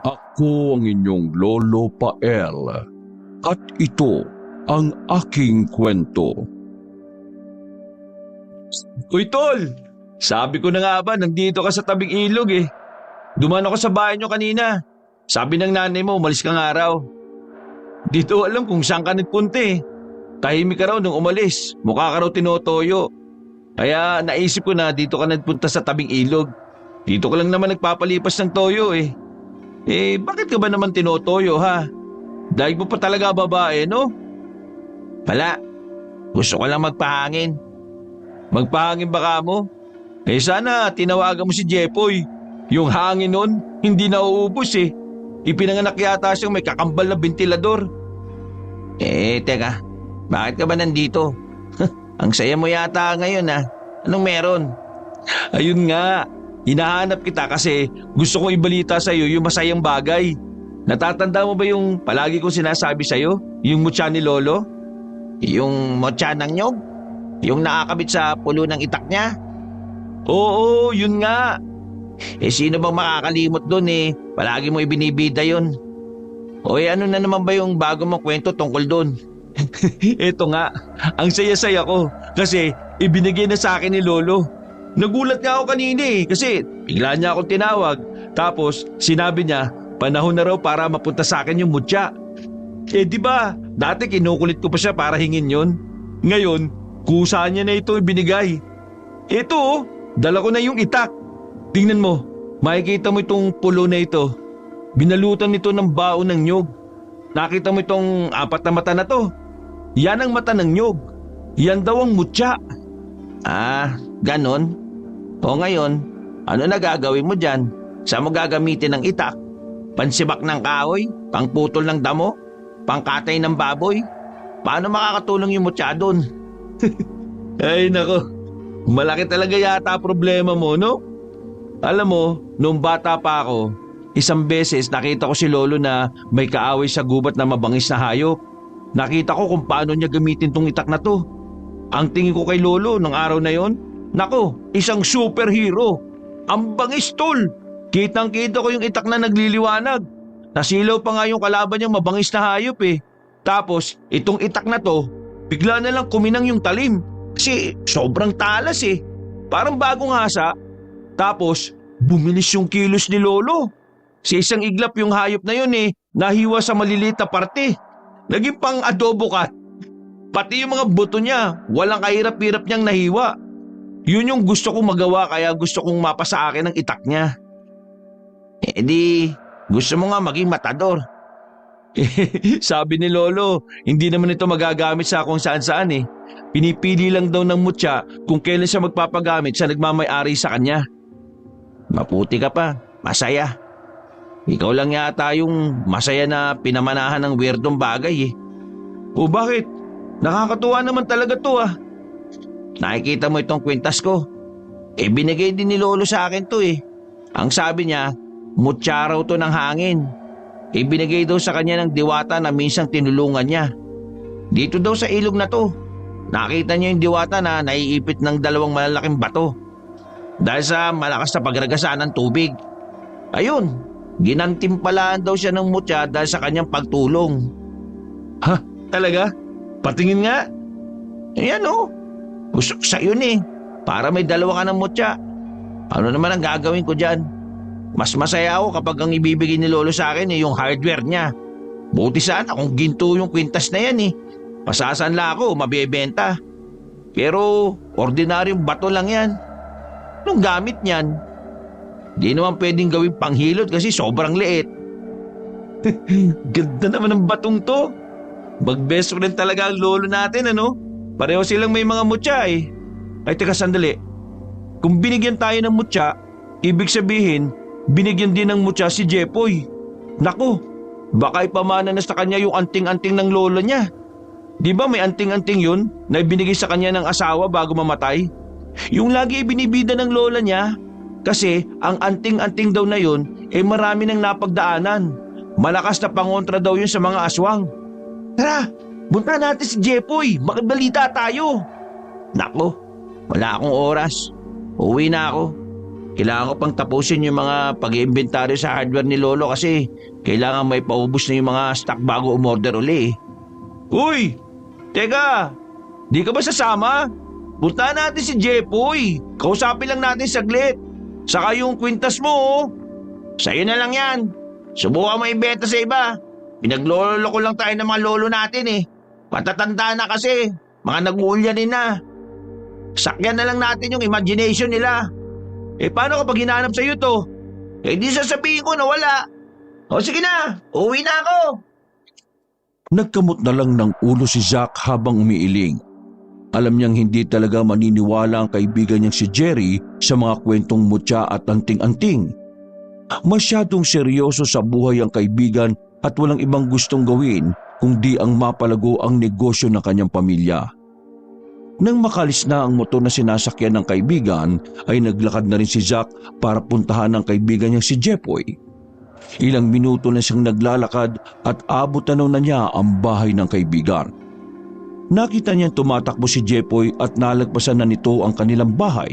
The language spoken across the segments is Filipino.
Ako ang inyong Lolo Pael at ito ang aking kwento. Uy, tol! Sabi ko na nga ba, nandito ka sa tabing ilog eh. Dumaan ako sa bahay nyo kanina. Sabi ng nanay mo, umalis ka nga raw. Dito alam kung saan ka nagpunta eh. Tahimik ka raw nung umalis. Mukha ka raw tinotoyo. Kaya naisip ko na dito ka nagpunta sa tabing ilog. Dito ka lang naman nagpapalipas ng toyo eh. Eh, bakit ka ba naman tinotoyo ha? Dahil mo pa talaga babae, no? Wala. Gusto ko lang magpahangin. Magpahangin ba ka mo? Eh sana tinawagan mo si Jepoy. Yung hangin nun, hindi nauubos eh. Ipinanganak yata siyang may kakambal na bentilador. Eh, teka. Bakit ka ba nandito? Ang saya mo yata ngayon ah. Anong meron? Ayun nga. Hinahanap kita kasi gusto kong ibalita sa iyo yung masayang bagay. Natatanda mo ba yung palagi kong sinasabi sa iyo? Yung mutya ni Lolo? Yung mutya ng nyog? Yung nakakabit sa pulo ng itak niya? Oo, yun nga. Eh sino bang makakalimot doon eh? Palagi mo ibinibida yun. O ano na naman ba yung bago mong kwento tungkol doon? Eto nga, ang saya-saya ko kasi ibinigay na sa akin ni Lolo. Nagulat nga ako kanina eh kasi bigla niya akong tinawag. Tapos sinabi niya panahon na raw para mapunta sa akin yung mutya. Eh di ba, dati kinukulit ko pa siya para hingin yon. Ngayon, kusa niya na ito ibinigay. Ito oh, dala ko na yung itak. Tingnan mo, makikita mo itong pulo na ito. Binalutan nito ng baon ng nyog. Nakita mo itong apat na mata na to. Yan ang mata ng nyog. Yan daw ang mutya. Ah, ganon? O ngayon, ano na gagawin mo dyan? Saan mo gagamitin ng itak? Pansibak ng kahoy? Pangputol ng damo? Pangkatay ng baboy? Paano makakatulong yung mutya doon? Ay nako, malaki talaga yata problema mo, no? Alam mo, nung bata pa ako, isang beses nakita ko si Lolo na may kaaway sa gubat na mabangis na hayop. Nakita ko kung paano niya gamitin tong itak na to. Ang tingin ko kay Lolo nung araw na yon, nako, isang superhero. Ang bangis tol. Kitang-kita ko yung itak na nagliliwanag. Nasilaw pa nga yung kalaban niyang mabangis na hayop eh. Tapos, itong itak na to, bigla na lang kuminang yung talim. Kasi sobrang talas eh. Parang bagong hasa. Tapos, bumilis yung kilos ni Lolo. Sa isang iglap yung hayop na yun eh, nahiwa sa maliliit na parte. Naging pang adobo ka. Pati yung mga buto niya, walang kahirap-hirap niyang nahiwa. Yun yung gusto kong magawa kaya gusto kong mapasa akin ng itak niya. Eh di, gusto mo nga maging matador. Sabi ni Lolo, hindi naman ito magagamit sa kung saan-saan eh. Pinipili lang daw ng mutya kung kailan siya magpapagamit sa nagmamay-ari sa kanya. Maputi ka pa, masaya. Ikaw lang yata yung masaya na pinamanahan ng weirdong bagay eh. O bakit? Nakakatuwa naman talaga to ah. Nakikita mo itong kwintas ko. Eh binigay din ni Lolo sa akin to eh. Ang sabi niya, mutya raw to ng hangin. Ibinigay daw sa kanya ng diwata na minsang tinulungan niya. Dito daw sa ilog na to. Nakita niya yung diwata na naiipit ng dalawang malalaking bato. Dahil sa malakas na pagragasa ng tubig. Ayun, ginantimpalaan daw siya ng mutya dahil sa kanyang pagtulong. Ha? Talaga? Patingin nga. Ayan oh. Gusto ko sa yun eh. Para may dalawa ka ng mutya. Ano naman ang gagawin ko dyan? Mas masaya ako kapag ang ibibigay ni Lolo sa akin yung hardware niya. Buti sana kung ginto yung kwintas na yan eh. Masasanla ako, mabibenta. Pero ordinaryong bato lang yan. Anong gamit niyan? Di naman pwedeng gawing panghilot kasi sobrang liit. Ganda naman ng batong to. Mag-best friend talaga ang lolo natin ano? Pareho silang may mga mutya eh. Ay teka sandali. Kung binigyan tayo ng mutya, ibig sabihin, binigyan din ng mutya si Jepoy. Naku, baka ipamana na sa kanya yung anting-anting ng lolo niya. Di ba may anting-anting yun na ibinigay sa kanya ng asawa bago mamatay? Yung lagi ibinibida ng lola niya. Kasi ang anting-anting daw na yun marami nang napagdaanan. Malakas na pangontra daw yun sa mga aswang. Tara, bunta natin si Jepoy. Makibalita tayo. Nako, wala akong oras. Uwi na ako. Kailangan ko pang tapusin yung mga pag-iimbentaryo sa hardware ni Lolo kasi kailangan may paubos na yung mga stock bago umorder uli. Uy! Teka! Di ka ba sasama? Puntahan natin si Jepoy. Kausapin lang natin saglit. Saka yung kwintas mo, oh. Sa'yo na lang yan. Subukan mo ibenta sa iba. Pinaglolo ko lang tayo ng mga lolo natin eh. Patatanda na kasi. Mga nag-uulyanin na. Sakyan na lang natin yung imagination nila. Paano kapag hinanap sa'yo to? Di sasabihin ko na wala. O sige na, uwi na ako. Nagkamot na lang ng ulo si Zack habang umiiling. Alam niyang hindi talaga maniniwala ang kaibigan niyang si Jerry sa mga kwentong mutya at anting-anting. Masyadong seryoso sa buhay ang kaibigan at walang ibang gustong gawin kundi ang mapalago ang negosyo ng kanyang pamilya. Nang makalis na ang motor na sinasakyan ng kaibigan ay naglakad na rin si Zack para puntahan ang kaibigan niyang si Jepoy. Ilang minuto na siyang naglalakad at abot na niya ang bahay ng kaibigan. Nakita niyang tumatakbo si Jepoy at nalagpasan na nito ang kanilang bahay.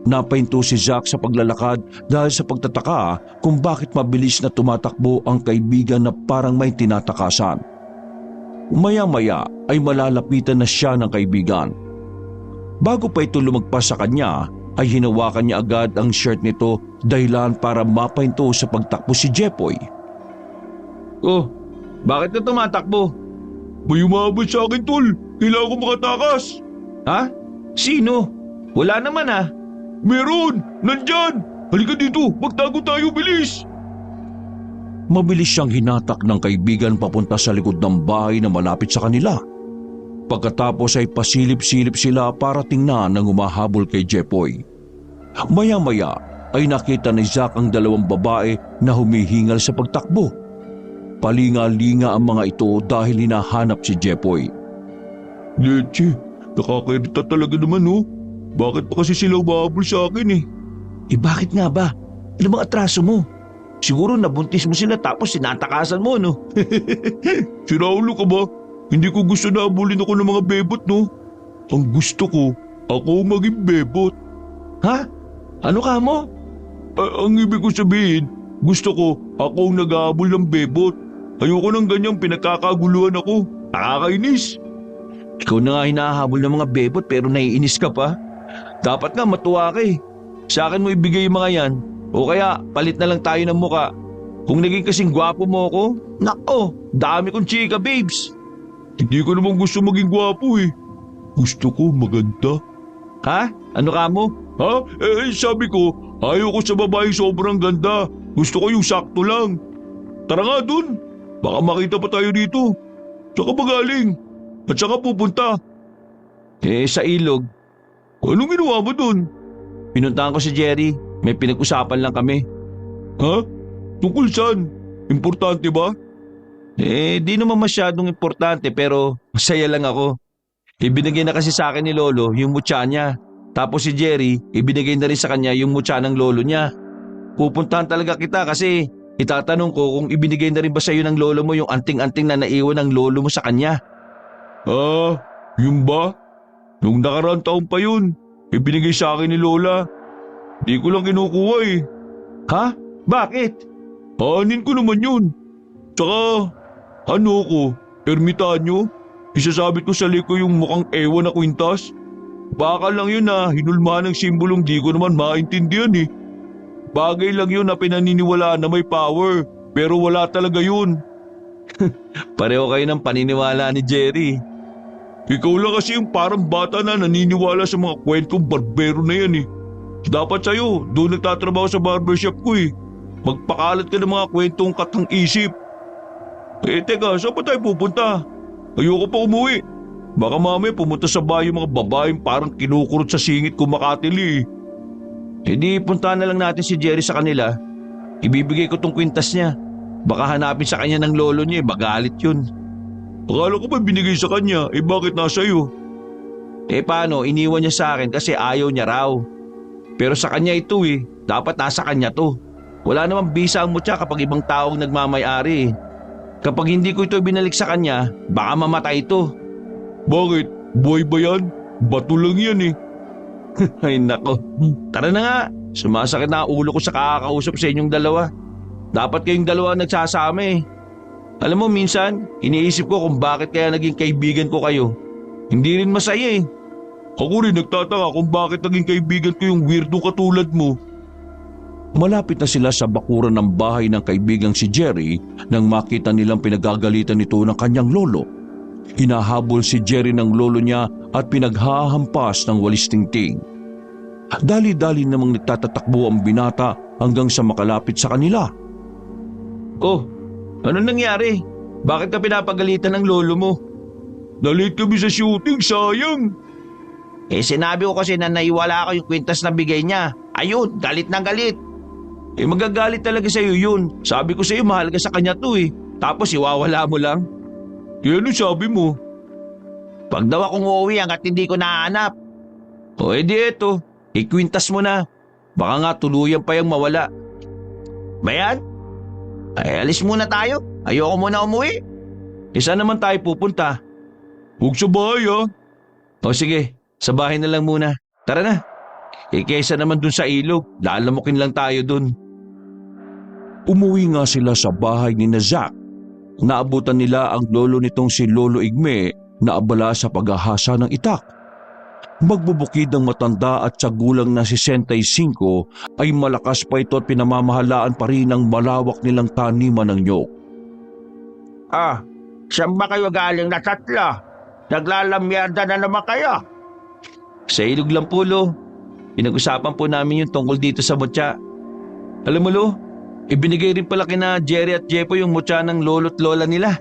Napahinto si Zack sa paglalakad dahil sa pagtataka kung bakit mabilis na tumatakbo ang kaibigan na parang may tinatakasan. Maya-maya ay malalapitan na siya ng kaibigan. Bago pa ito lumagpas sa kanya ay hinawakan niya agad ang shirt nito dahilan para mapahinto sa pagtakbo si Jepoy. Oh, bakit ka tumatakbo? May umabot sa akin, tol. Kailangan ko makatakas. Ha? Sino? Wala naman ah. Meron! Nandyan! Halika dito! Magtago tayo, bilis! Mabilis siyang hinatak ng kaibigan papunta sa likod ng bahay na malapit sa kanila. Pagkatapos ay pasilip-silip sila para tingnan ang humahabol kay Jepoy. Maya-maya ay nakita ni Zack ang dalawang babae na humihingal sa pagtakbo. Palinga-linga ang mga ito dahil hinahanap si Jepoy. Leche, nakakairita talaga naman, oh. Bakit pa kasi sila umahabol sa akin eh? Bakit nga ba? Ano bang atraso mo? Siguro nabuntis mo sila tapos sinatakasan mo, no? Si Raulo ka ba? Hindi ko gusto na abulin ako ng mga bebot, no? Ang gusto ko, ako maging bebot. Ha? Ano ka mo? Ang ibig ko sabihin, gusto ko ako ang nag-aabol ng bebot. Ayoko ng ganyang pinagkakaguluhan ako. Nakakainis. Ikaw na nga hinahabol ng mga bebot pero naiinis ka pa. Dapat nga matuwa ka eh. Sa akin mo ibigay yung mga yan. O kaya palit na lang tayo ng muka. Kung naging kasing gwapo mo ako, nako, dami kong chika babes. Hindi ko naman gusto maging gwapo eh. Gusto ko maganda. Ha? Ano ka mo? Ha? Sabi ko, ayaw ko sa babae sobrang ganda. Gusto ko yung sakto lang. Tara nga dun. Baka makita pa tayo dito. Tsaka ba galing? At saka pupunta. Sa ilog. Anong ginawa mo dun? Pinuntahan ko si Jerry. May pinag-usapan lang kami. Ha? Tungkol saan? Importante ba? Di naman masyadong importante pero masaya lang ako. Ibinigay na kasi sa akin ni Lolo yung mutya niya. Tapos si Jerry, ibinigay na rin sa kanya yung mutya ng lolo niya. Pupuntahan talaga kita kasi itatanong ko kung ibinigay na rin ba sa iyo ng lolo mo yung anting-anting na naiwan ng lolo mo sa kanya. Yun ba? Nung nakaraang taon pa yun, ibinigay sa akin ni Lola. Di ko lang kinukuha eh. Ha? Bakit? Hanin ko naman yun. Tsaka, ko, ermitanyo, isasabit ko sa liko yung mukhang ewan na kwintas. Baka lang yun na hinulmahan ng simbolong di ko naman maintindihan eh. Bagay lang yun na pinaniniwalaan na may power, pero wala talaga yun. Pareho kayo ng paniniwala ni Jerry. Ikaw lang kasi yung parang bata na naniniwala sa mga kwentong barbero na yan eh. Dapat sa'yo, doon nagtatrabaho sa barbershop ko eh. Magpakalat ka ng mga kwentong katang isip. Teka, saan pa tayo pupunta? Ayoko pa umuwi. Baka mamaya pumunta sa bahay yung mga babaeng parang kinukurot sa singit kumakatili eh. Di puntahan na lang natin si Jerry sa kanila. Ibibigay ko tong kwintas niya. Baka hanapin sa kanya ng lolo niya magalit yun. Akala ko ba binigay sa kanya, bakit nasa iyo? Paano, iniwan niya sa akin kasi ayaw niya raw. Pero sa kanya ito dapat nasa kanya to. Wala namang bisa ang mutya kapag ibang taong nagmamay-ari. Kapag hindi ko ito binalik sa kanya, baka mamatay ito. Bakit? Buhay ba yan? Bato lang yan eh. Ay nako, tara na nga. Sumasakit na ang ulo ko sa kakakausap sa inyong dalawa. Dapat kayong dalawa ang nagsasama eh. Alam mo minsan, iniisip ko kung bakit kaya naging kaibigan ko kayo. Hindi rin masaya eh. Ako rin nagtataka kung bakit naging kaibigan ko yung weirdo katulad mo. Malapit na sila sa bakuran ng bahay ng kaibigang si Jerry nang makita nilang pinagagalitan ito ng kanyang lolo. Hinahabol si Jerry ng lolo niya at pinaghahampas ng walis tingting. Dali-dali namang nagtatatakbo ang binata hanggang sa makalapit sa kanila. Oh, ano nangyari? Bakit ka pinapagalitan ng lolo mo? Nalit kami sa shooting, sayang. Sinabi ko kasi na naiwala ko yung kwintas na bigay niya. Ayun, galit na galit. Magagalit talaga sa'yo yun. Sabi ko sa'yo mahal ka sa kanya to eh. Tapos iwawala mo lang. Ano sabi mo? Pag daw akong uuwi hanggat hindi ko nahanap. O edi eto, ikwintas mo na. Baka nga tuluyan pa yung mawala. Bayan? Ay alis muna tayo. Ayoko muna umuwi. Saan naman tayo pupunta? Huwag sa bahay ah. O sige, sa bahay na lang muna. Tara na. Kaysa naman dun sa ilog, lalamukin lang tayo dun. Umuwi nga sila sa bahay ni Zack. Naabutan nila ang lolo nitong si Lolo Igme na abala sa paghahasa ng itak. Magbubukid ang matanda at sa gulang na 65 ay malakas pa ito at pinamamahalaan pa rin ang malawak nilang taniman ng nyog. Saan ba kayo galing na tatlo? Naglalamyarda na naman kayo? Sa ilog lang po, Lo. Pinag-usapan po namin yung tungkol dito sa mutya. Alam mo, Lo, ibinigay rin pala kina Jerry at Jepo yung mutya ng lolo't lola nila.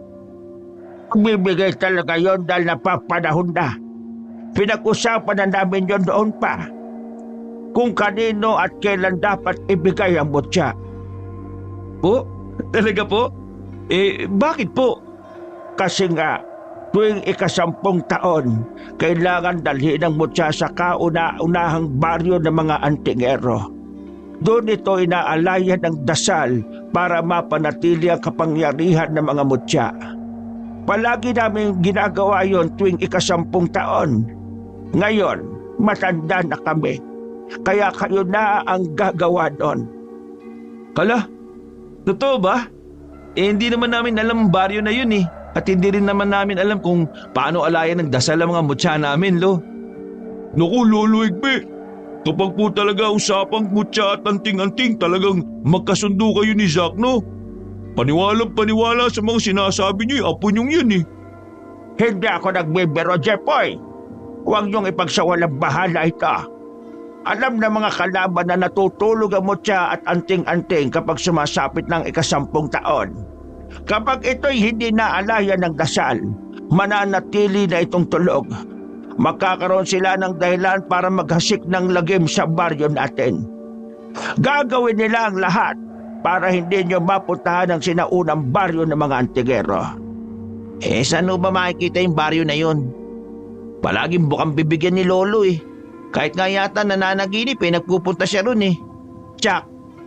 Bibigay talaga yon dahil napapanahon na. Pinag-usapan na namin yon doon pa. Kung kanino at kailan dapat ibigay ang mutya. Po? Talaga po? Bakit po? Kasi nga, tuwing ika-10 taon, kailangan dalhin ang mutya sa kauna-unahang baryo ng mga antingero. Doon ito inaalayan ng dasal para mapanatili ang kapangyarihan ng mga mutya. Palagi namin ginagawa yon tuwing ika-10 taon. Ngayon, matanda na kami. Kaya kayo na ang gagawa doon. Kala, totoo ba? Hindi naman namin alam ang baryo na yun eh. At hindi rin naman namin alam kung paano alayan ng dasal ang mga mutya namin, Lo. Naku, Lolo Igbe. Kapag po talaga usapang mutya at anting-anting, talagang magkasundo kayo ni Zack, no? Paniwalang-paniwala sa mga sinasabi niyo, apo niyong yan eh. Hindi ako nagbibiro, Jepoy. Huwag niyong ipagsawalang bahala ito. Alam na mga kalaban na natutulog ang mutya at anting-anting kapag sumasapit ng ika-10 taon. Kapag ito'y hindi naalayan ng dasal, mananatili na itong tulog. Magkakaroon sila ng dahilan para maghasik ng lagim sa baryo natin. Gagawin nila ang lahat para hindi nyo mapuntahan ang sinaunang baryo ng mga antigero. Saan ba makikita yung baryo na yun? Palaging bukang bibigyan ni Lolo eh. Kahit nga yata nananaginip nagpupunta siya ron eh. Tsak,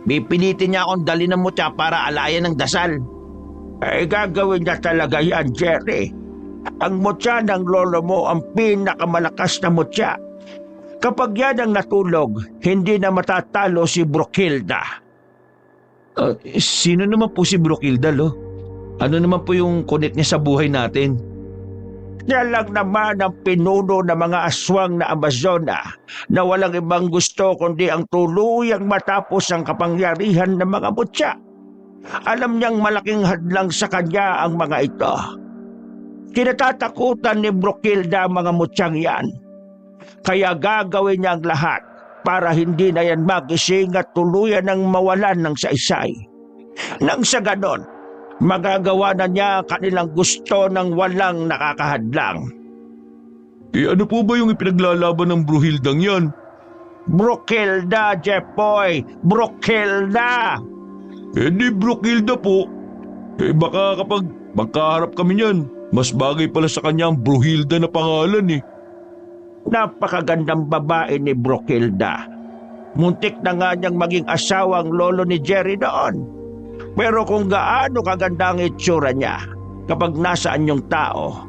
pipilitin niya akong dali ng mutya para alayan ng dasal. Gagawin niya talaga yan, Jerry. Ang mutya ng lolo mo ang pinakamalakas na mutya. Kapag yan ang natulog, hindi na matatalo si Brokilda. Sino naman po si Brokilda, Lo? Ano naman po yung connect niya sa buhay natin? Yan lang naman ang pinuno ng mga aswang na Amazona na walang ibang gusto kundi ang tuluyang matapos ang kapangyarihan ng mga mutya. Alam niyang malaking hadlang sa kanya ang mga ito. Kinatatakutan ni Brokilda ang mga mutyang yan. Kaya gagawin niya ang lahat para hindi na yan magising at tuluyan ng mawalan ng saysay. Nang sa ganon, magagawa na niya kanilang gusto ng walang nakakahadlang. Ano po ba yung ipinaglalaban ng Bruhildang yan? Brokilda, Jepoy! Brokilda! Di Brokilda po. Baka kapag magkaharap kami niyan, mas bagay pala sa kanya ang Bruhilda na pangalan eh. Napakagandang babae ni Brokilda. Muntik na nga niyang maging asawa ang lolo ni Jerry noon. Pero kung gaano kaganda ang itsura niya kapag nasaan yung tao,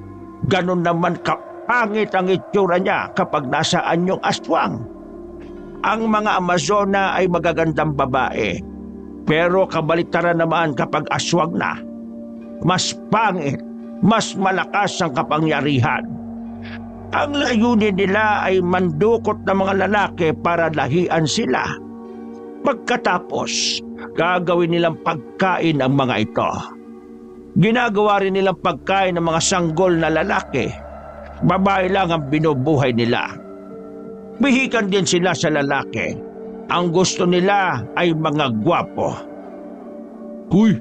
ganun naman kapangit ang itsura niya kapag nasaan yung aswang. Ang mga Amazona ay magagandang babae. Pero kabaliktaran naman kapag aswang na. Mas pangit, mas malakas ang kapangyarihan. Ang layunin nila ay mandukot ng mga lalaki para lahian sila. Pagkatapos, gagawin nilang pagkain ang mga ito. Ginagawa rin nilang pagkain ng mga sanggol na lalaki. Babae lang ang binubuhay nila. Bihikan din sila sa lalaki. Ang gusto nila ay mga gwapo. Uy,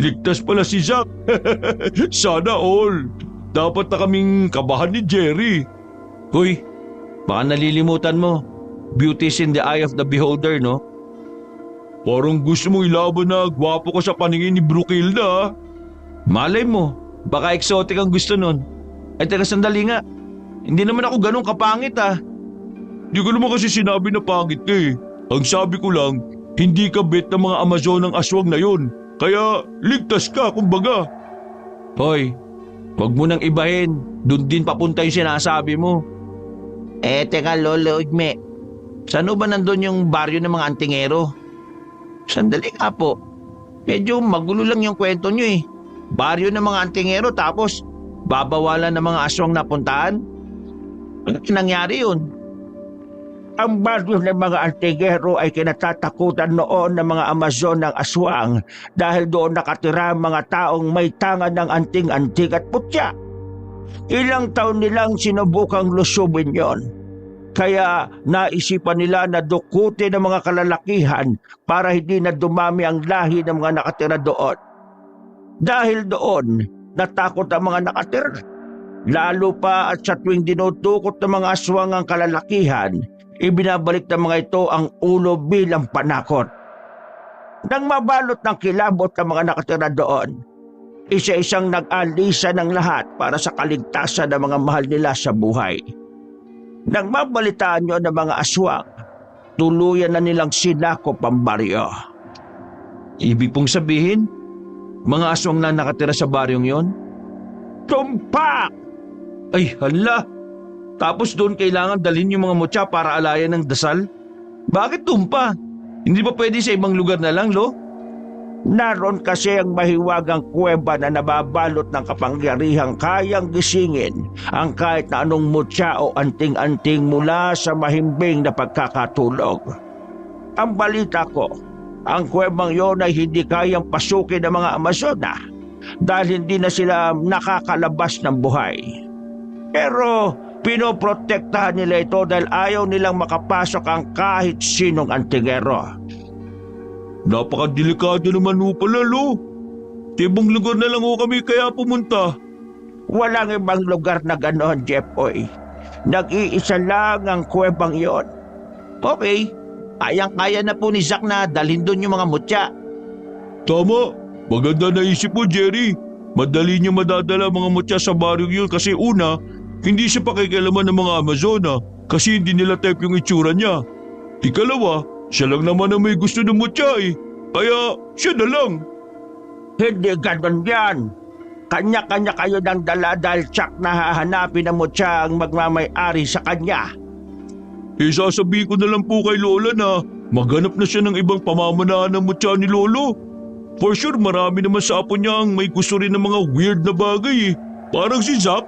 ligtas pala si Zack. Sana all. Dapat na kaming kabahan ni Jerry. Hoy, baka nalilimutan mo. Beauty is in the eye of the beholder, no? Parang gusto mong ilaban na gwapo ko sa paningin ni Brukilda. Malay mo, baka exotic ang gusto nun. Ay teka sandali nga, hindi naman ako ganun kapangit Di ko naman kasi sinabi na pangit ka eh. Ang sabi ko lang, hindi ka bet ng mga Amazon ng aswang na yon. Kaya ligtas ka kumbaga. Hoy, wag mo nang ibahin, dun din papunta yung sinasabi mo. Teka Lolo Igme, saan ba nandun yung baryo ng mga antingero? Sandali nga po, medyo magulo lang yung kwento nyo eh. Baryo ng mga antingero tapos babawalan ng mga aswang na puntahan? Ano nangyari yun? Ang baryo ng mga antingero ay kinatatakutan noon ng mga Amazon ng aswang dahil doon nakatira ang mga taong may tangan ng anting-anting at putya. Ilang taon nilang sinubukang lusubin yon. Kaya naisipan nila na dukutin ang mga kalalakihan para hindi na dumami ang lahi ng mga nakatira doon. Dahil doon, natakot ang mga nakatira. Lalo pa at sa tuwing dinudukot ng mga aswang ang kalalakihan, ibinabalik ng mga ito ang ulo bilang panakot. Nang mabalot ng kilabot ng mga nakatira doon, isa-isang nag-alisa ng lahat para sa kaligtasan ng mga mahal nila sa buhay. Nang mabalitaan nyo ng mga aswang, tuluyan na nilang sinakop ang baryo. Ibig pong sabihin, mga aswang na nakatira sa baryong yon? Tumpak! Ay, hala! Tapos doon kailangan dalhin yung mga mutya para alayan ng dasal? Bakit tumpa? Hindi ba pwede sa ibang lugar na lang, Lo? Naroon kasi ang mahiwagang kuweba na nababalot ng kapangyarihang kayang gisingin ang kahit na anong mutya o anting-anting mula sa mahimbing na pagkakatulog. Ang balita ko, ang kuwebang yon ay hindi kayang pasukin ng mga Amazona dahil hindi na sila nakakalabas ng buhay. Pero pinoprotektahan nila ito dahil ayaw nilang makapasok ang kahit sinong antingero. Napakadelikado naman ho pala, Lo. Tibong lugar na lang ho kami kaya pumunta. Walang ibang lugar na gano'n, Jeffoy. Nag-iisa lang ang kuwebang yon. Okay, kayang-kaya na po ni Zack na dalhin doon yung mga mutya. Tama. Maganda na isip mo, Jerry. Madali niya madadala mga mutya sa baryong yun kasi una, hindi siya pakikialaman ng mga Amazona kasi hindi nila type yung itsura niya. Ikalawa, siya lang naman ang may gusto ng mutya eh. Kaya siya na lang. Hindi gano'n yan. Kanya-kanya kayo ng dala dahil tsak na hahanapin ng mutya ang magmamay-ari sa kanya. Sasabihin ko na lang po kay Lola na maghanap na siya ng ibang pamamanaan ng mutya ni Lolo. For sure marami naman sa apo niya ang may gusto rin ng mga weird na bagay eh. Parang si Zack.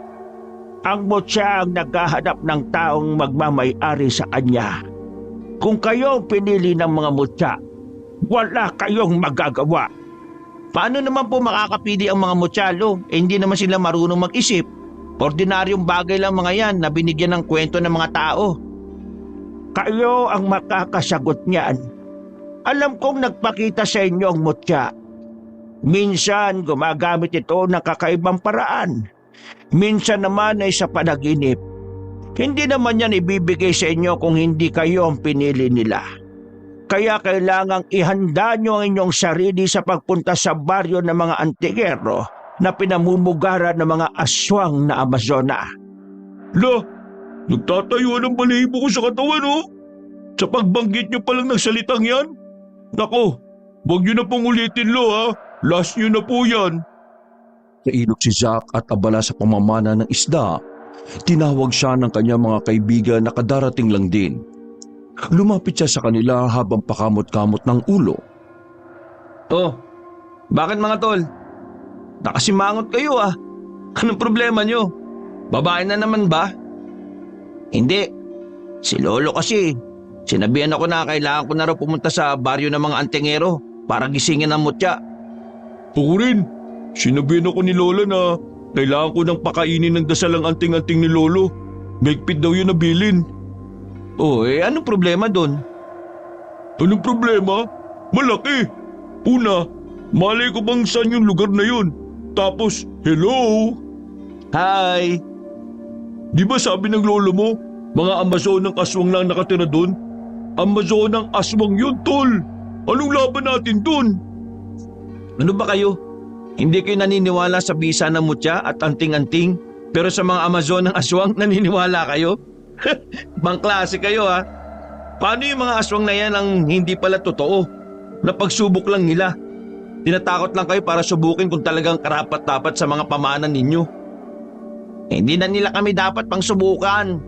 Ang mutya ang naghahanap ng taong magmamay-ari sa kanya. Kung kayo ang pinili ng mga mutya, wala kayong magagawa. Paano naman po makakapili ang mga mutya, Lo? Hindi naman sila marunong mag-isip. Ordinaryong bagay lang mga yan na binigyan ng kwento ng mga tao. Kayo ang makakasagot niyan. Alam kong nagpakita sa inyo ang mutya. Minsan gumagamit ito ng kakaibang paraan. Minsan naman ay sa panaginip. Hindi naman yan ibibigay sa inyo kung hindi kayo ang pinili nila. Kaya kailangang ihanda nyo ang inyong sarili sa pagpunta sa baryo ng mga antingero na pinamumugaran ng mga aswang na Amazona. La, nagtatayo ng balahibo ko sa katawan oh. Sa pagbanggit niyo palang ng salitang yan. Nako, wag niyo na pong ulitin Lo ha. Last niyo na po yan. Nailog si Zack at abala sa pamamana ng isda. Tinawag siya ng kanyang mga kaibigan na kadarating lang din. Lumapit siya sa kanila habang pakamot-kamot ng ulo. Oh, bakit mga tol? Nakasimangot kayo ah. Anong problema nyo? Babae na naman ba? Hindi. Si Lolo kasi. Sinabihan ako na kailangan ko na raw pumunta sa baryo ng mga antingero para gisingin ang mutya. Ako rin. Sinabihan ako ni Lola na kailangan ko nang pakainin ng dasal ang anting-anting ni Lolo. Mahigpit daw yun na bilin. Oh, anong problema doon? Anong problema? Malaki. Una, malay ko bang saan yung lugar na yun? Tapos, hello? Hi! Di ba sabi ng lolo mo, mga Amazon ng aswang lang nakatira doon? Amazon ng aswang yun, tol. Anong laban natin doon? Ano ba kayo? Hindi kayo naniniwala sa bisa ng mutya at anting-anting, pero sa mga Amazon ng aswang naniniwala kayo? Bang klase kayo ha? Paano yung mga aswang na yan ang hindi pala totoo? Napagsubok lang nila. Tinatakot lang kayo para subukin kung talagang karapat-dapat sa mga pamanan ninyo. Hindi na nila kami dapat pang subukan.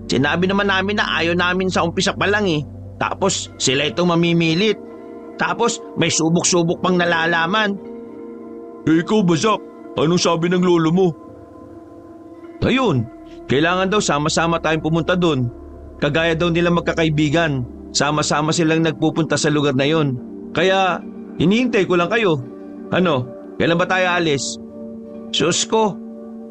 Sinabi naman namin na ayaw namin sa umpisa pa lang eh. Tapos sila itong mamimilit. Tapos may subok-subok pang nalalaman. Ikaw ba, Zach? Anong sabi ng lolo mo? Ayun, kailangan daw sama-sama tayong pumunta doon. Kagaya daw nila magkakaibigan. Sama-sama silang nagpupunta sa lugar na yon. Kaya, hinihintay ko lang kayo. Ano, kailan ba tayo alis? Sus ko,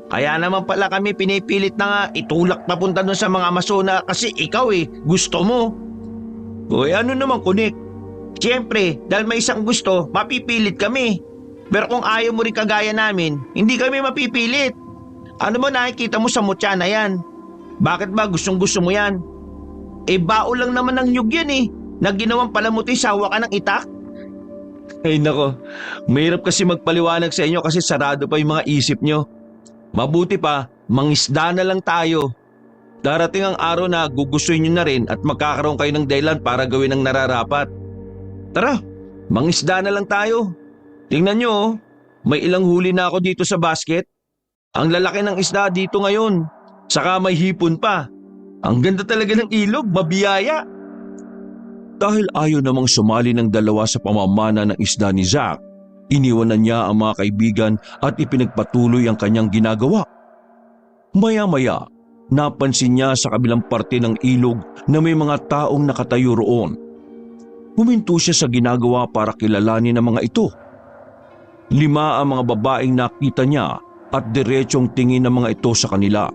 kaya naman pala kami pinipilit na nga itulak papunta dun sa mga Amazona kasi ikaw gusto mo. O ano naman kunik? Siyempre, dahil may isang gusto, mapipilit kami. Pero kung ayaw mo rin kagaya namin, hindi kami mapipilit. Ano mo nakikita mo sa mutya na yan? Bakit ba gustong gusto mo yan? Bao lang naman ng nyug yan na ginawang palamuti sa hawa ka ng itak. Ay nako, mahirap kasi magpaliwanag sa inyo kasi sarado pa yung mga isip nyo. Mabuti pa, mangisda na lang tayo. Darating ang araw na gugustuhin nyo na rin at magkakaroon kayo ng dahilan para gawin ang nararapat. Tara, mangisda na lang tayo. Tingnan nyo, may ilang huli na ako dito sa basket. Ang lalaki ng isda dito ngayon. Saka may hipon pa. Ang ganda talaga ng ilog, mabiyaya. Dahil ayaw namang sumali ng dalawa sa pamamana ng isda ni Zach, iniwanan niya ang mga kaibigan at ipinagpatuloy ang kanyang ginagawa. Maya-maya, napansin niya sa kabilang parte ng ilog na may mga taong nakatayo roon. Huminto siya sa ginagawa para kilalanin ang mga ito. 5 ang mga babaeng nakita niya at diretsong tingin ng mga ito sa kanila.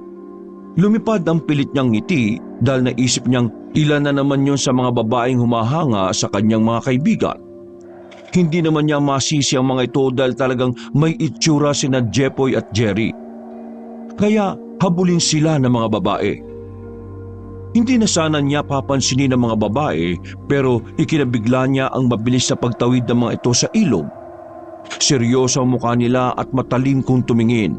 Lumipad ang pilit niyang ngiti dahil naisip niyang ilan na naman yon sa mga babaeng humahanga sa kanyang mga kaibigan. Hindi naman niya masisi ang mga ito dahil talagang may itsura sina Jepoy at Jerry. Kaya habulin sila ng mga babae. Hindi na sana niya papansinin ng mga babae pero ikinabigla niya ang mabilis na pagtawid ng mga ito sa ilog. Seryoso ang mukha nila at matalingkong tumingin.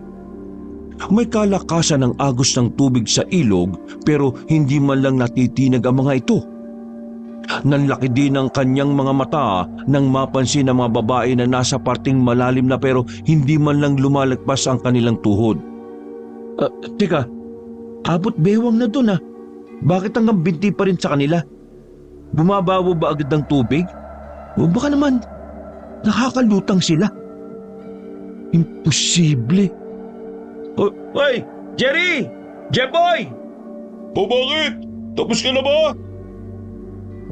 May kalakasan ng agos ng tubig sa ilog pero hindi man lang natitinag ang mga ito. Nanlaki din ang kanyang mga mata nang mapansin ng mga babae na nasa parting malalim na pero hindi man lang lumalagpas ang kanilang tuhod. Teka, abot bewang na dun Bakit hanggang binti pa rin sa kanila? Bumabawo ba agad ng tubig? O baka naman, nakakalutang sila. Imposible. Hoy! Jerry! Jepoy! O bakit? Tapos ka na ba?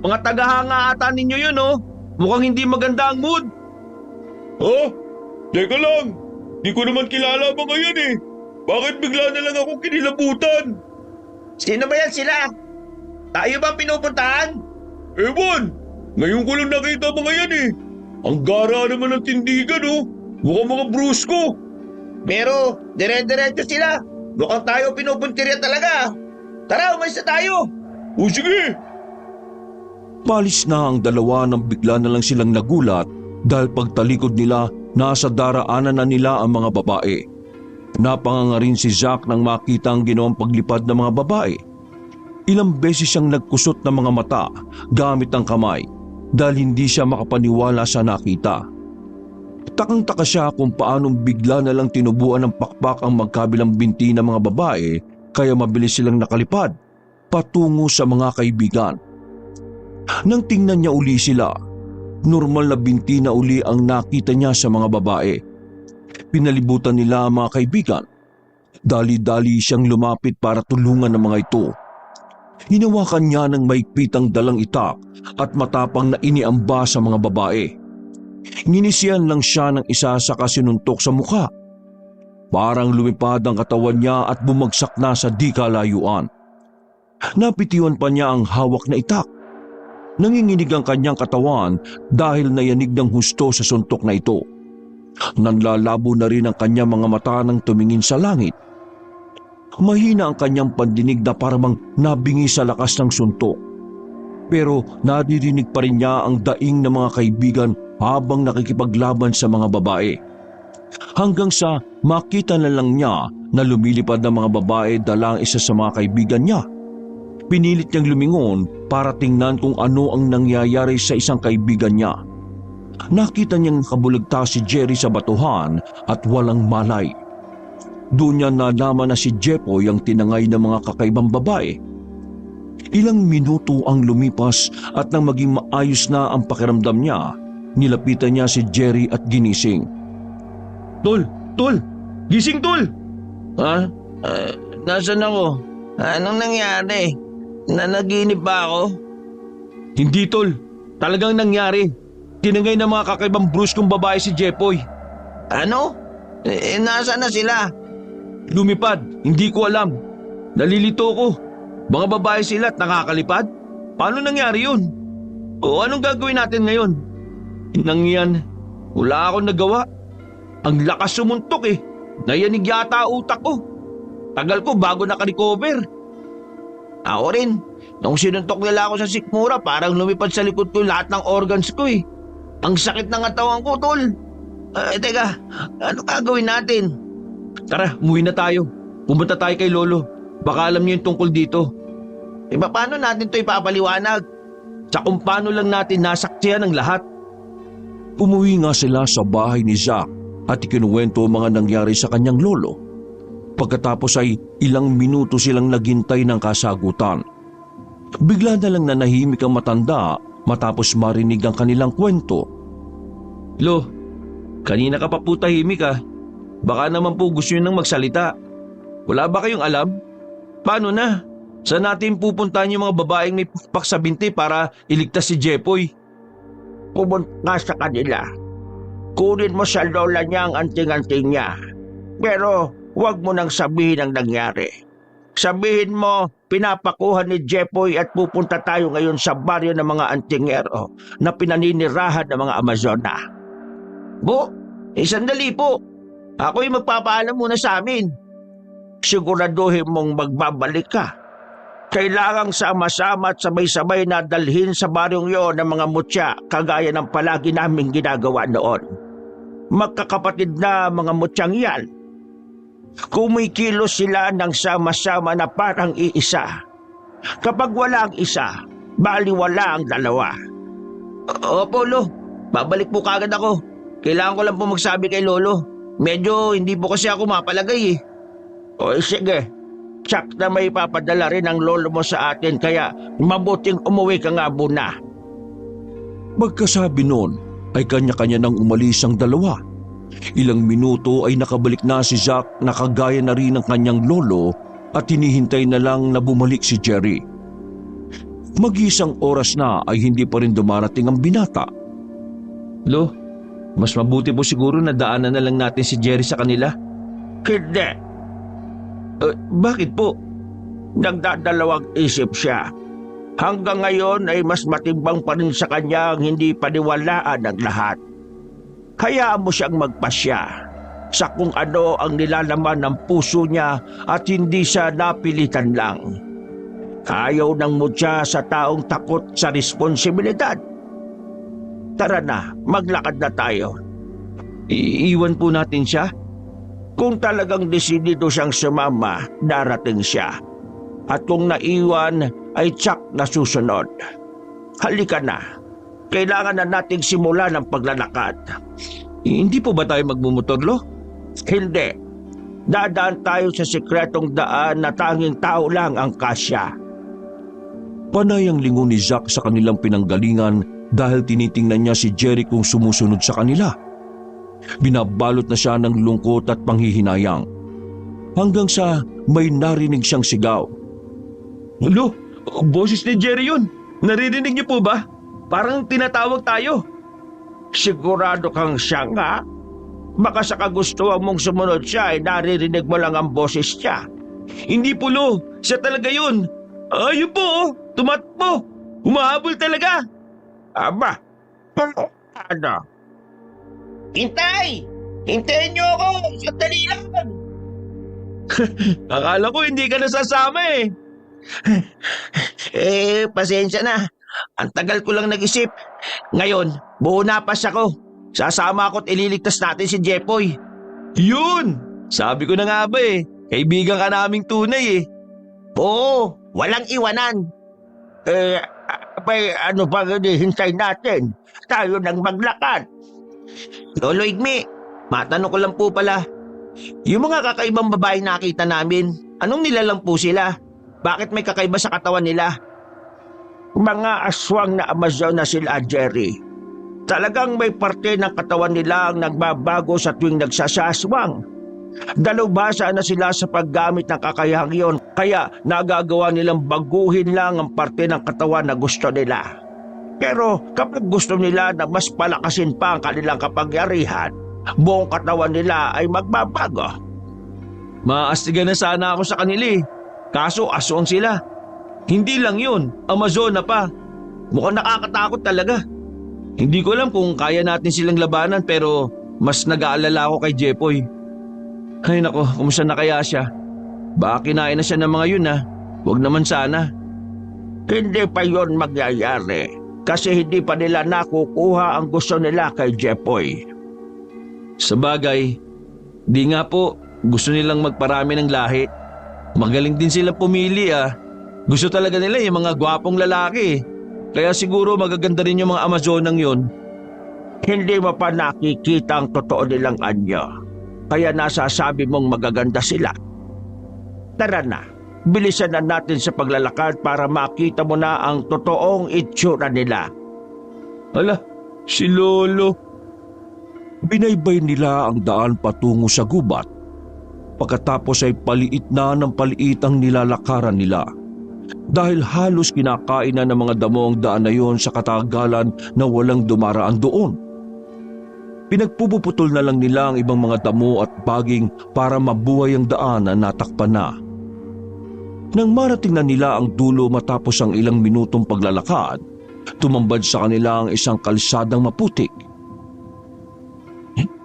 Mga tagahanga ata ninyo yun Mukhang hindi maganda ang mood. Ha? Teka lang. Di ko naman kilala ang mga yan Bakit bigla na lang ako kinilabutan? Sino ba yan sila? Tayo ba pinupuntahan? Ewan! Ngayon ko lang nakita mga yan Ang gara naman ng tindigan Mukhang mga brusko. Pero dire-diretso sila. Mukhang tayo pinupuntirya talaga. Tara, umalis na tayo. O sige! Palis na ang dalawa nang bigla na lang silang nagulat dahil pagtalikod nila nasa daraanan na nila ang mga babae. Napanganga rin si Zach nang makita ang ginawang paglipad ng mga babae. Ilang beses siyang nagkusot ng mga mata gamit ang kamay dahil hindi siya makapaniwala sa nakita. Takang-taka siya kung paanong bigla na lang tinubuan ng pakpak ang magkabilang binti ng mga babae kaya mabilis silang nakalipad patungo sa mga kaibigan. Nang tingnan niya uli sila, normal na binti na uli ang nakita niya sa mga babae. Pinalibutan nila ang mga kaibigan. Dali-dali siyang lumapit para tulungan ang mga ito. Hinawakan niya ng maigpit ang dalang itak at matapang na iniamba sa mga babae. Nginisiyan lang siya ng isa sa kasinuntok sa mukha. Parang lumipad ang katawan niya at bumagsak na sa di kalayuan. Napitiwan pa niya ang hawak na itak. Nanginginig ang kanyang katawan dahil nayanig ng husto sa suntok na ito. Nanlalabo na rin ang kanyang mga mata nang tumingin sa langit. Mahina ang kanyang pandinig na parang nabingi sa lakas ng suntok. Pero naririnig pa rin niya ang daing ng mga kaibigan habang nakikipaglaban sa mga babae. Hanggang sa makita na lang niya na lumilipad ng mga babae dala ang isa sa mga kaibigan niya. Pinilit niyang lumingon para tingnan kung ano ang nangyayari sa isang kaibigan niya. Nakita niyang nakabulagta si Jerry sa batuhan at walang malay. Doon niya nalaman na si Jepoy ang tinangay ng mga kakaibang babae. Ilang minuto ang lumipas at nang maging maayos na ang pakiramdam niya, nilapitan niya si Jerry at ginising. Tol! Tol! Gising, Tol! Ha? Nasaan ako? Anong nangyari? Nanaginip ba ako? Hindi, Tol. Talagang nangyari. Tinangay ng mga kakaibang bruskong babae si Jepoy. Ano? Nasaan na sila? Lumipad, hindi ko alam. Nalilito ko. Mga babae sila at nakakalipad? Paano nangyari yun? O anong gagawin natin ngayon? Inang yan, wala akong nagawa. Ang lakas sumuntok eh. Nayanig yata utak ko. Tagal ko bago nakarecover. Ako rin. Nung sinuntok nila ako sa sikmura, parang lumipad sa likod ko lahat ng organs ko eh. Ang sakit ng katawan ko, tol. Teka, ano gagawin natin? Tara, umuwi na tayo. Pumunta tayo kay Lolo. Baka alam niyo yung tungkol dito. Paano natin ito ipapaliwanag? Sa kung paano lang natin nasaksihan ang lahat. Umuwi nga sila sa bahay ni Zack at ikinuwento ang mga nangyari sa kanyang lolo. Pagkatapos ay ilang minuto silang naghintay ng kasagutan. Bigla na lang nanahimik ang matanda matapos marinig ang kanilang kwento. Lo, kanina ka pa po tahimik ah. Baka naman po gusto nyo nang magsalita. Wala ba kayong alam? Paano na? Saan natin pupuntahan yung mga babaeng may pakpak sa binti para iligtas si Jepoy? Pumunta sa kanila. Kunin mo sa lola niya ang anting-anting niya. Pero huwag mo nang sabihin ang nangyari. Sabihin mo, pinapakuha ni Jepoy at pupunta tayo ngayon sa baryo ng mga antingero na pinaninirahan ng mga Amazona. Sandali po. Ako'y magpapaalam muna sa amin. Siguraduhin mong magbabalik ka. Kailangang sama-sama at sabay-sabay na dalhin sa baryong yon ng mga mutya kagaya ng palagi naming ginagawa noon. Magkakapatid na mga mutyang yan. Kumikilos sila ng sama-sama na parang iisa. Kapag wala ang isa, baliwala ang dalawa. Opo, Lo. Babalik po kagad ako. Kailangan ko lang po magsabi kay Lolo. Medyo hindi po kasi ako mapalagay eh. O sige, tsak na may papadala rin ang lolo mo sa atin kaya mabuting umuwi ka nga muna. Pagkasabi noon ay kanya-kanya nang umalis ang dalawa. Ilang minuto ay nakabalik na si Zack na kagaya na rin ng kanyang lolo at hinihintay na lang na bumalik si Jerry. Mag-isang oras na ay hindi pa rin dumarating ang binata. Lo, mas mabuti po siguro na daanan na lang natin si Jerry sa kanila. Hindi. Bakit po? Nagdadalawang isip siya. Hanggang ngayon ay mas matimbang pa rin sa kanya ang hindi paniwalaan ng lahat. Hayaan mo siyang magpasya sa kung ano ang nilalaman ng puso niya at hindi siya napilitan lang. Ayaw ng mutya sa taong takot sa responsibilidad. Tara na, maglakad na tayo. Iiwan po natin siya? Kung talagang desidido siyang sumama, darating siya. At kung naiwan, ay tsak na susunod. Halika na. Kailangan na nating simulan ang paglalakad. Hindi po ba tayo magmumotor, Lo? Hindi. Dadaan tayo sa sikretong daan na tanging tao lang ang kasya. Panay ang lingon ni Jack sa kanilang pinanggalingan dahil tinitingnan niya si Jerry kung sumusunod sa kanila. Binabalot na siya ng lungkot at panghihinayang. Hanggang sa may narinig siyang sigaw. Ulo, boses ni Jerry yun. Naririnig niyo po ba? Parang tinatawag tayo. Sigurado kang siya nga? Baka sa kagustuhan mong sumunod siya ay naririnig mo lang ang boses niya. Hindi po, Lo. Siya talaga yun. Ayun po, oh. Tumatpo. Humahabol talaga. Aba, ano? Hintay! Hintayin niyo ako! Sandali lang! Akala ko hindi ka nasasama eh. Pasensya na. Ang tagal ko lang nag-isip. Ngayon, buo na pas ako. Sasama ako at ililigtas natin si Jepoy. Yun! Sabi ko na nga ba eh. Kaibigan ka naming tunay eh. Oo, walang iwanan. Ano ba hintay natin? Tayo nang maglakad. Lolo Igme, matanong ko lang po pala. Yung mga kakaibang babae nakita namin, anong nilalang po sila? Bakit may kakaiba sa katawan nila? Mga aswang na Amazon na sila, Jerry. Talagang may parte ng katawan nila ang nagbabago sa tuwing nagsasaswang. Dalubhasa na sila sa paggamit ng kakayahang iyon, kaya nagagawa nilang baguhin lang ang parte ng katawan na gusto nila. Pero kapag gusto nila na mas palakasin pa ang kanilang kapangyarihan, buong katawan nila ay magbabago. Maastigan na sana ako sa kanila eh. Kaso aswang sila. Hindi lang yun, Amazona pa. Mukhang nakakatakot talaga. Hindi ko alam kung kaya natin silang labanan pero mas nag-aalala ako kay Jepoy. Ay nako, kumusta na kaya siya? Baka kinain na siya ng mga yun ha. Huwag naman sana. Hindi pa yon magyayari kasi hindi pa nila nakukuha ang gusto nila kay Jepoy. Sabagay, di nga po gusto nilang magparami ng lahi. Magaling din silang pumili ah. Gusto talaga nila yung mga gwapong lalaki. Kaya siguro magaganda rin yung mga Amazonang yun. Hindi mo pa nakikita ang totoo nilang anyo. Kaya nasasabi mong magaganda sila. Tara na, bilisan na natin sa paglalakad para makita mo na ang totoong itsura nila. Hala, si Lolo. Binaybay nila ang daan patungo sa gubat. Pagkatapos ay paliit na ng paliit ang nilalakaran nila. Dahil halos kinakain na ng mga damo ang daan na yon sa katagalan na walang dumaraan doon. Pinagpuputol na lang nila ang ibang mga damo at baging para mabuhay ang daan na natakpan na. Nang marating na nila ang dulo matapos ang ilang minutong paglalakad, tumambad sa kanila ang isang kalsadang maputik.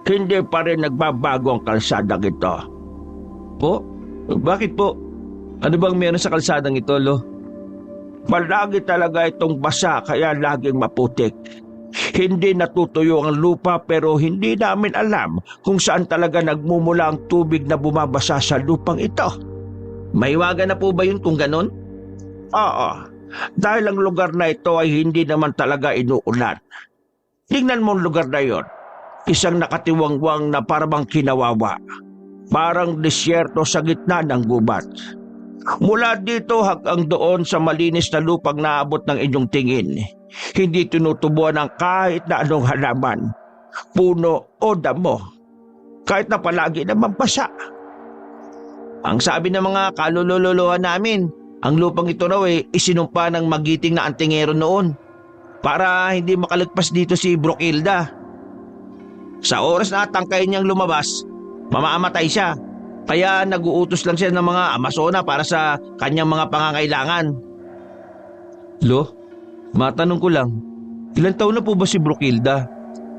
Hindi pa rin nagbabago ang kalsadang ito. Po? Bakit po? Ano bang meron sa kalsadang ito, Lo? Palagi talaga itong basa kaya laging maputik. Hindi natutuyo ang lupa pero hindi namin alam kung saan talaga nagmumula ang tubig na bumabasa sa lupang ito. May waga na po ba yun kung ganon? Oo, dahil ang lugar na ito ay hindi naman talaga inuulan. Tingnan mo ang lugar na yon. Isang nakatiwangwang na parang kinawawa. Parang disyerto sa gitna ng gubat. Mula dito hanggang doon sa malinis na lupang naabot ng inyong tingin, hindi tinutubuan ng kahit na anong halaman, puno o damo, kahit na palagi naman basa. Ang sabi ng mga kalululuhan namin, ang lupang ito raw isinumpa ng magiting na antingero noon para hindi makalagpas dito si Brokilda. Sa oras na tangkay niyang lumabas, mamamatay siya. Kaya nag-uutos lang siya ng mga Amazona para sa kanyang mga pangangailangan. Lo, matanong ko lang, ilang taon na po ba si Brokilda?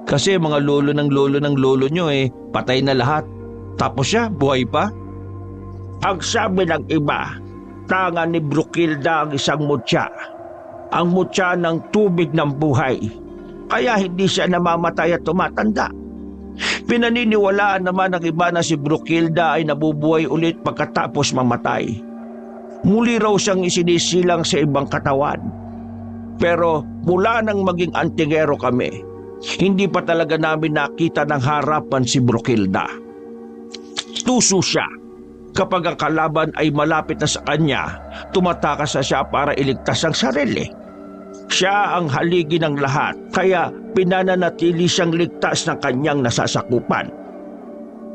Kasi mga lolo ng lolo nyo patay na lahat. Tapos siya, buhay pa? Ang sabi ng iba, tanga ni Brokilda ang isang mutya. Ang mutya ng tubig ng buhay. Kaya hindi siya namamatay at tumatanda. Pinaniniwalaan naman ng iba na si Brokilda ay nabubuhay ulit pagkatapos mamatay. Muli raw siyang isinisilang sa ibang katawan. Pero mula nang maging antingero kami, hindi pa talaga namin nakita ng harapan si Brokilda. Tuso siya. Kapag ang kalaban ay malapit na sa kanya, tumatakas na siya para iligtas ang sarili. Siya ang haligi ng lahat, kaya pinananatili siyang ligtas ng kanyang nasasakupan.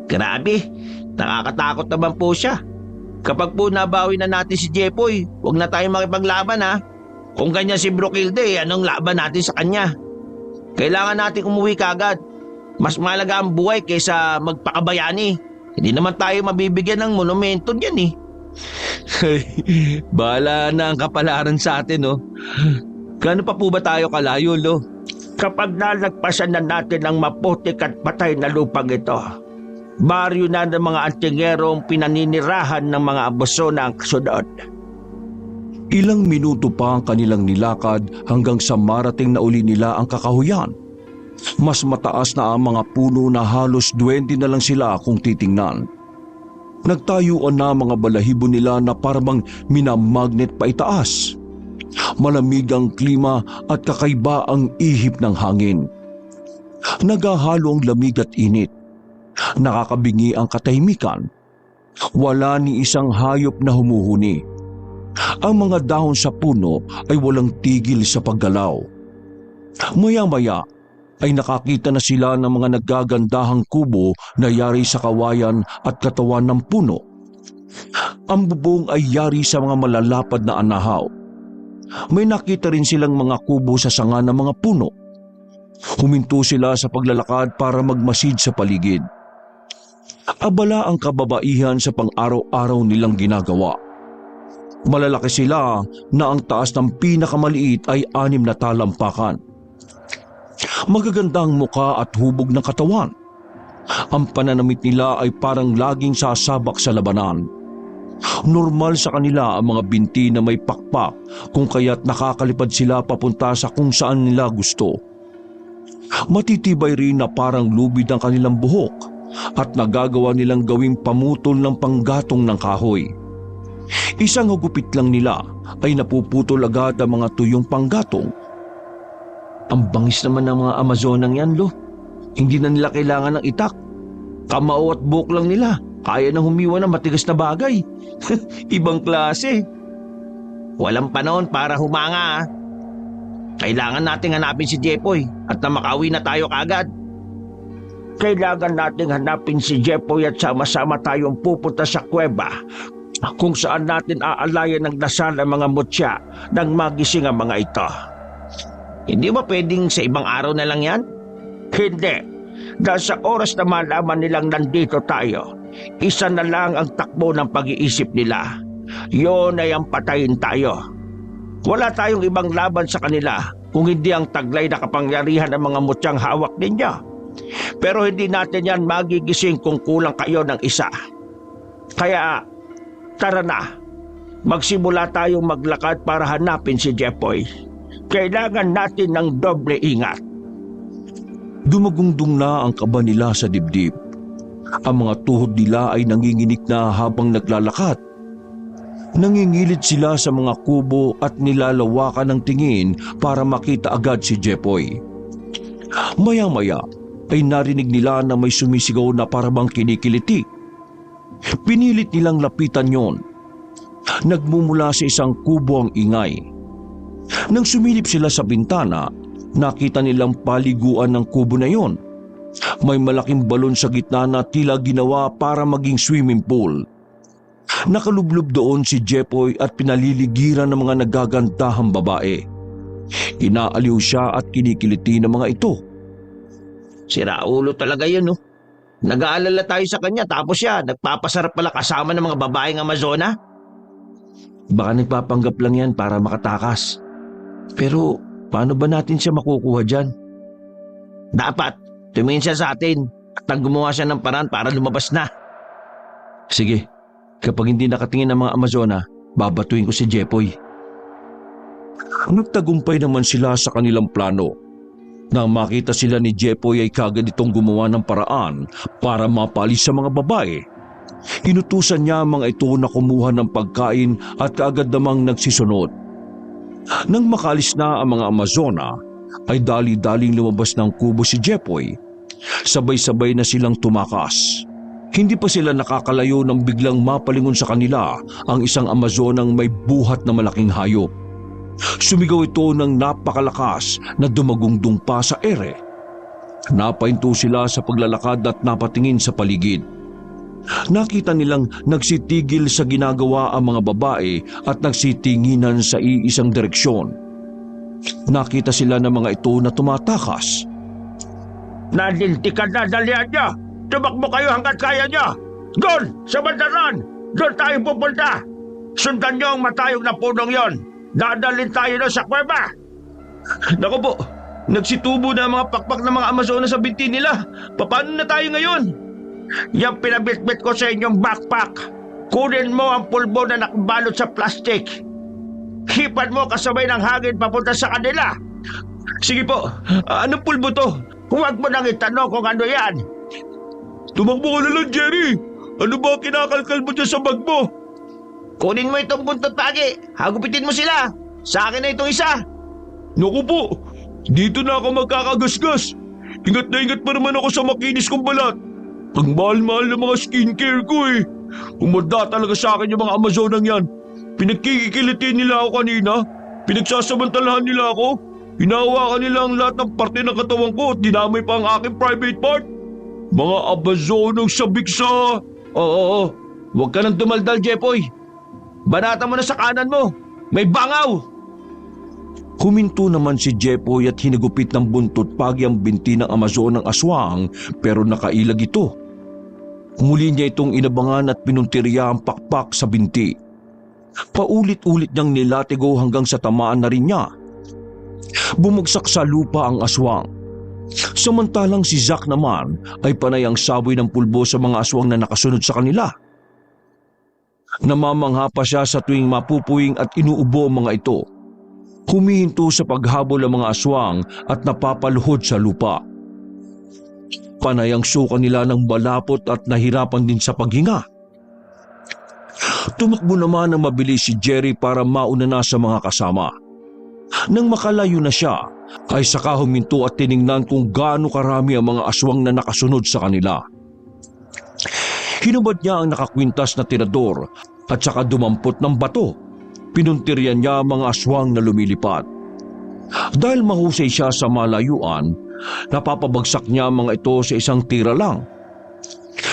Grabe, nakakatakot naman po siya. Kapag po nabawi na natin si Jepoy, huwag na tayong makipaglaban ha. Kung ganyan si Brokilde, anong laban natin sa kanya? Kailangan natin umuwi kagad. Mas mahalaga ang buhay kaysa magpakabayani. Hindi naman tayo mabibigyan ng monumento niyan eh. Bahala na ang kapalaran sa atin, no? Gaano pa po ba tayo kalayo, lo? Kapag nalagpasan na natin ang maputik at patay na lupang ito, baryo na ng mga antingero ang pinaninirahan ng mga Amazona ang kasunod. Ilang minuto pa ang kanilang nilakad hanggang sa marating na uli nila ang kakahuyan. Mas mataas na ang mga puno na halos 20 na lang sila kung titingnan. Nagtayuan na mga balahibo nila na parang minamagnet pa itaas. Malamig ang klima at kakaiba ang ihip ng hangin. Nagahalo ang lamig at init. Nakakabingi ang katahimikan. Wala ni isang hayop na humuhuni. Ang mga dahon sa puno ay walang tigil sa paggalaw. Maya-maya ay nakakita na sila ng mga naggagandahang kubo na yari sa kawayan at katawan ng puno. Ang bubong ay yari sa mga malalapad na anahaw. May nakita rin silang mga kubo sa sanga ng mga puno. Huminto sila sa paglalakad para magmasid sa paligid. Abala ang kababaihan sa pang-araw-araw nilang ginagawa. Malalaki sila na ang taas ng pinakamaliit ay 6 na talampakan. Magagandang muka at hubog ng katawan. Ang pananamit nila ay parang laging sasabak sa labanan. Normal sa kanila ang mga binti na may pakpak kung kaya't nakakalipad sila papunta sa kung saan nila gusto. Matitibay rin na parang lubid ang kanilang buhok at nagagawa nilang gawing pamutol ng panggatong ng kahoy. Isang hugupit lang nila ay napuputol agad ang mga tuyong panggatong. Ang bangis naman ng mga Amazonang yan, lo. Hindi na nila kailangan ng itak. Kamao at buhok lang nila. Kaya na humiwa ng matigas na bagay. Ibang klase. Walang panahon para humanga. Kailangan nating hanapin si Jepoy at na makauwi na tayo kagad. Kailangan nating hanapin si Jepoy at sama-sama tayong pupunta sa kuweba kung saan natin aalayan ng dasal ang mga mutya nang magising ang mga ito. Hindi ba pwedeng sa ibang araw na lang yan? Hindi. Dahil sa oras na malaman nilang nandito tayo, isa na lang ang takbo ng pag-iisip nila. Yun ay ang patayin tayo. Wala tayong ibang laban sa kanila kung hindi ang taglay na kapangyarihan ng mga mutyang hawak ninyo. Pero hindi natin yan magigising kung kulang kayo ng isa. Kaya, tara na. Magsimula tayong maglakad para hanapin si Jepoy. Kailangan natin ng doble ingat. Dumagungdong na ang kaba nila sa dibdib. Ang mga tuhod nila ay nanginginig na habang naglalakad. Nangingilid sila sa mga kubo at nilalawakan ng tingin para makita agad si Jepoy. Maya-maya ay narinig nila na may sumisigaw na parabang kinikiliti. Pinilit nilang lapitan yon. Nagmumula sa isang kubo ang ingay. Nang sumilip sila sa bintana, nakita nilang paliguan ng kubo na yon. May malaking balon sa gitna na tila ginawa para maging swimming pool. Nakalublob doon si Jepoy at pinaliligiran ng mga nagagandahang babae. Inaaliw siya at kinikiliti ng mga ito. Si Raulo talaga yun, no? Nag-aalala tayo sa kanya tapos siya, nagpapasarap pala kasama ng mga babaeng Amazona? Baka nagpapanggap lang yan para makatakas. Pero paano ba natin siya makukuha dyan? Dapat, tumingin siya sa atin at gumawa siya ng paraan para lumabas na. Sige, kapag hindi nakatingin ang mga Amazona, babatuin ko si Jepoy. Nagtagumpay naman sila sa kanilang plano. Nang makita sila ni Jepoy ay kagad itong gumawa ng paraan para mapalis sa mga babae. Inutusan niya ang mga ito na kumuha ng pagkain at kaagad namang nagsisunod. Nang makalis na ang mga Amazona, ay dali-daling lumabas ng kubo si Jepoy. Sabay-sabay na silang tumakas. Hindi pa sila nakakalayo nang biglang mapalingon sa kanila ang isang Amazonang may buhat na malaking hayop. Sumigaw ito ng napakalakas na dumagungdong pa sa ere. Napahinto sila sa paglalakad at napatingin sa paligid. Nakita nilang nagsitigil sa ginagawa ang mga babae at nagsitinginan sa iisang direksyon. Nakita sila ng mga ito na tumatakas. Nalintikan na, dalian niyo! Tumakbo kayo hanggat kaya niyo! Doon! Sa bandaran! Doon tayo pupunta! Sundan niyo ang matayog na punong yon! Dadalhin tayo doon sa kuweba! Naku po! Nagsitubo na ang mga pakpak ng mga Amazona sa binti nila! Paano na tayo ngayon? Yung pinabitbit ko sa inyong backpack! Kunin mo ang pulbo na nakabalot sa plastic! Hipan mo kasabay ng hangin papunta sa kanila! Sige po! Anong pulbo to? Huwag mo nang itanong kung ano yan! Tumakbo ka na lang, Jerry! Ano ba kinakalkal mo dyan sa bag mo? Kunin mo itong buntot pagi. Hagupitin mo sila. Sa akin na itong isa. Naku po! Dito na ako magkakagasgas. Ingat na ingat pa naman ako sa makinis kong balat. Ang mahal-mahal ng mga skincare ko eh. Umanda talaga sa akin yung mga Amazonang yan. Pinagkikikilitin nila ako kanina. Pinagsasamantalahan nila ako. Hinahawakan nila ang lahat ng parte ng katawan ko at dinamay pa ang aking private part. Mga Amazonang sabik sa... Oo. Huwag ka nang dumaldal, Jepoy. Banata mo na sa kanan mo. May bangaw! Huminto naman si Jepoy at hinagupit ng buntot pagi ang binti ng Amazonang aswang pero nakailag ito. Muli niya itong inabangan at pinuntirya ang pakpak sa binti. Paulit-ulit niyang nilatigo hanggang sa tamaan na rin niya. Bumagsak sa lupa ang aswang. Samantalang si Zack naman ay panay ang saboy ng pulbo sa mga aswang na nakasunod sa kanila. Namamangha pa siya sa tuwing mapupuwing at inuubo ang mga ito. Humihinto sa paghabol ang mga aswang at napapaluhod sa lupa. Panay ang suka nila ng balapot at nahirapan din sa paghinga. Tumakbo naman ng mabilis si Jerry para mauna na sa mga kasama. Nang makalayo na siya, ay saka huminto at tiningnan kung gaano karami ang mga aswang na nakasunod sa kanila. Hinubad niya ang nakakwintas na tirador at saka dumampot ng bato. Pinuntiryan niya ang mga aswang na lumilipad. Dahil mahusay siya sa malayuan, napapabagsak niya ang mga ito sa isang tira lang.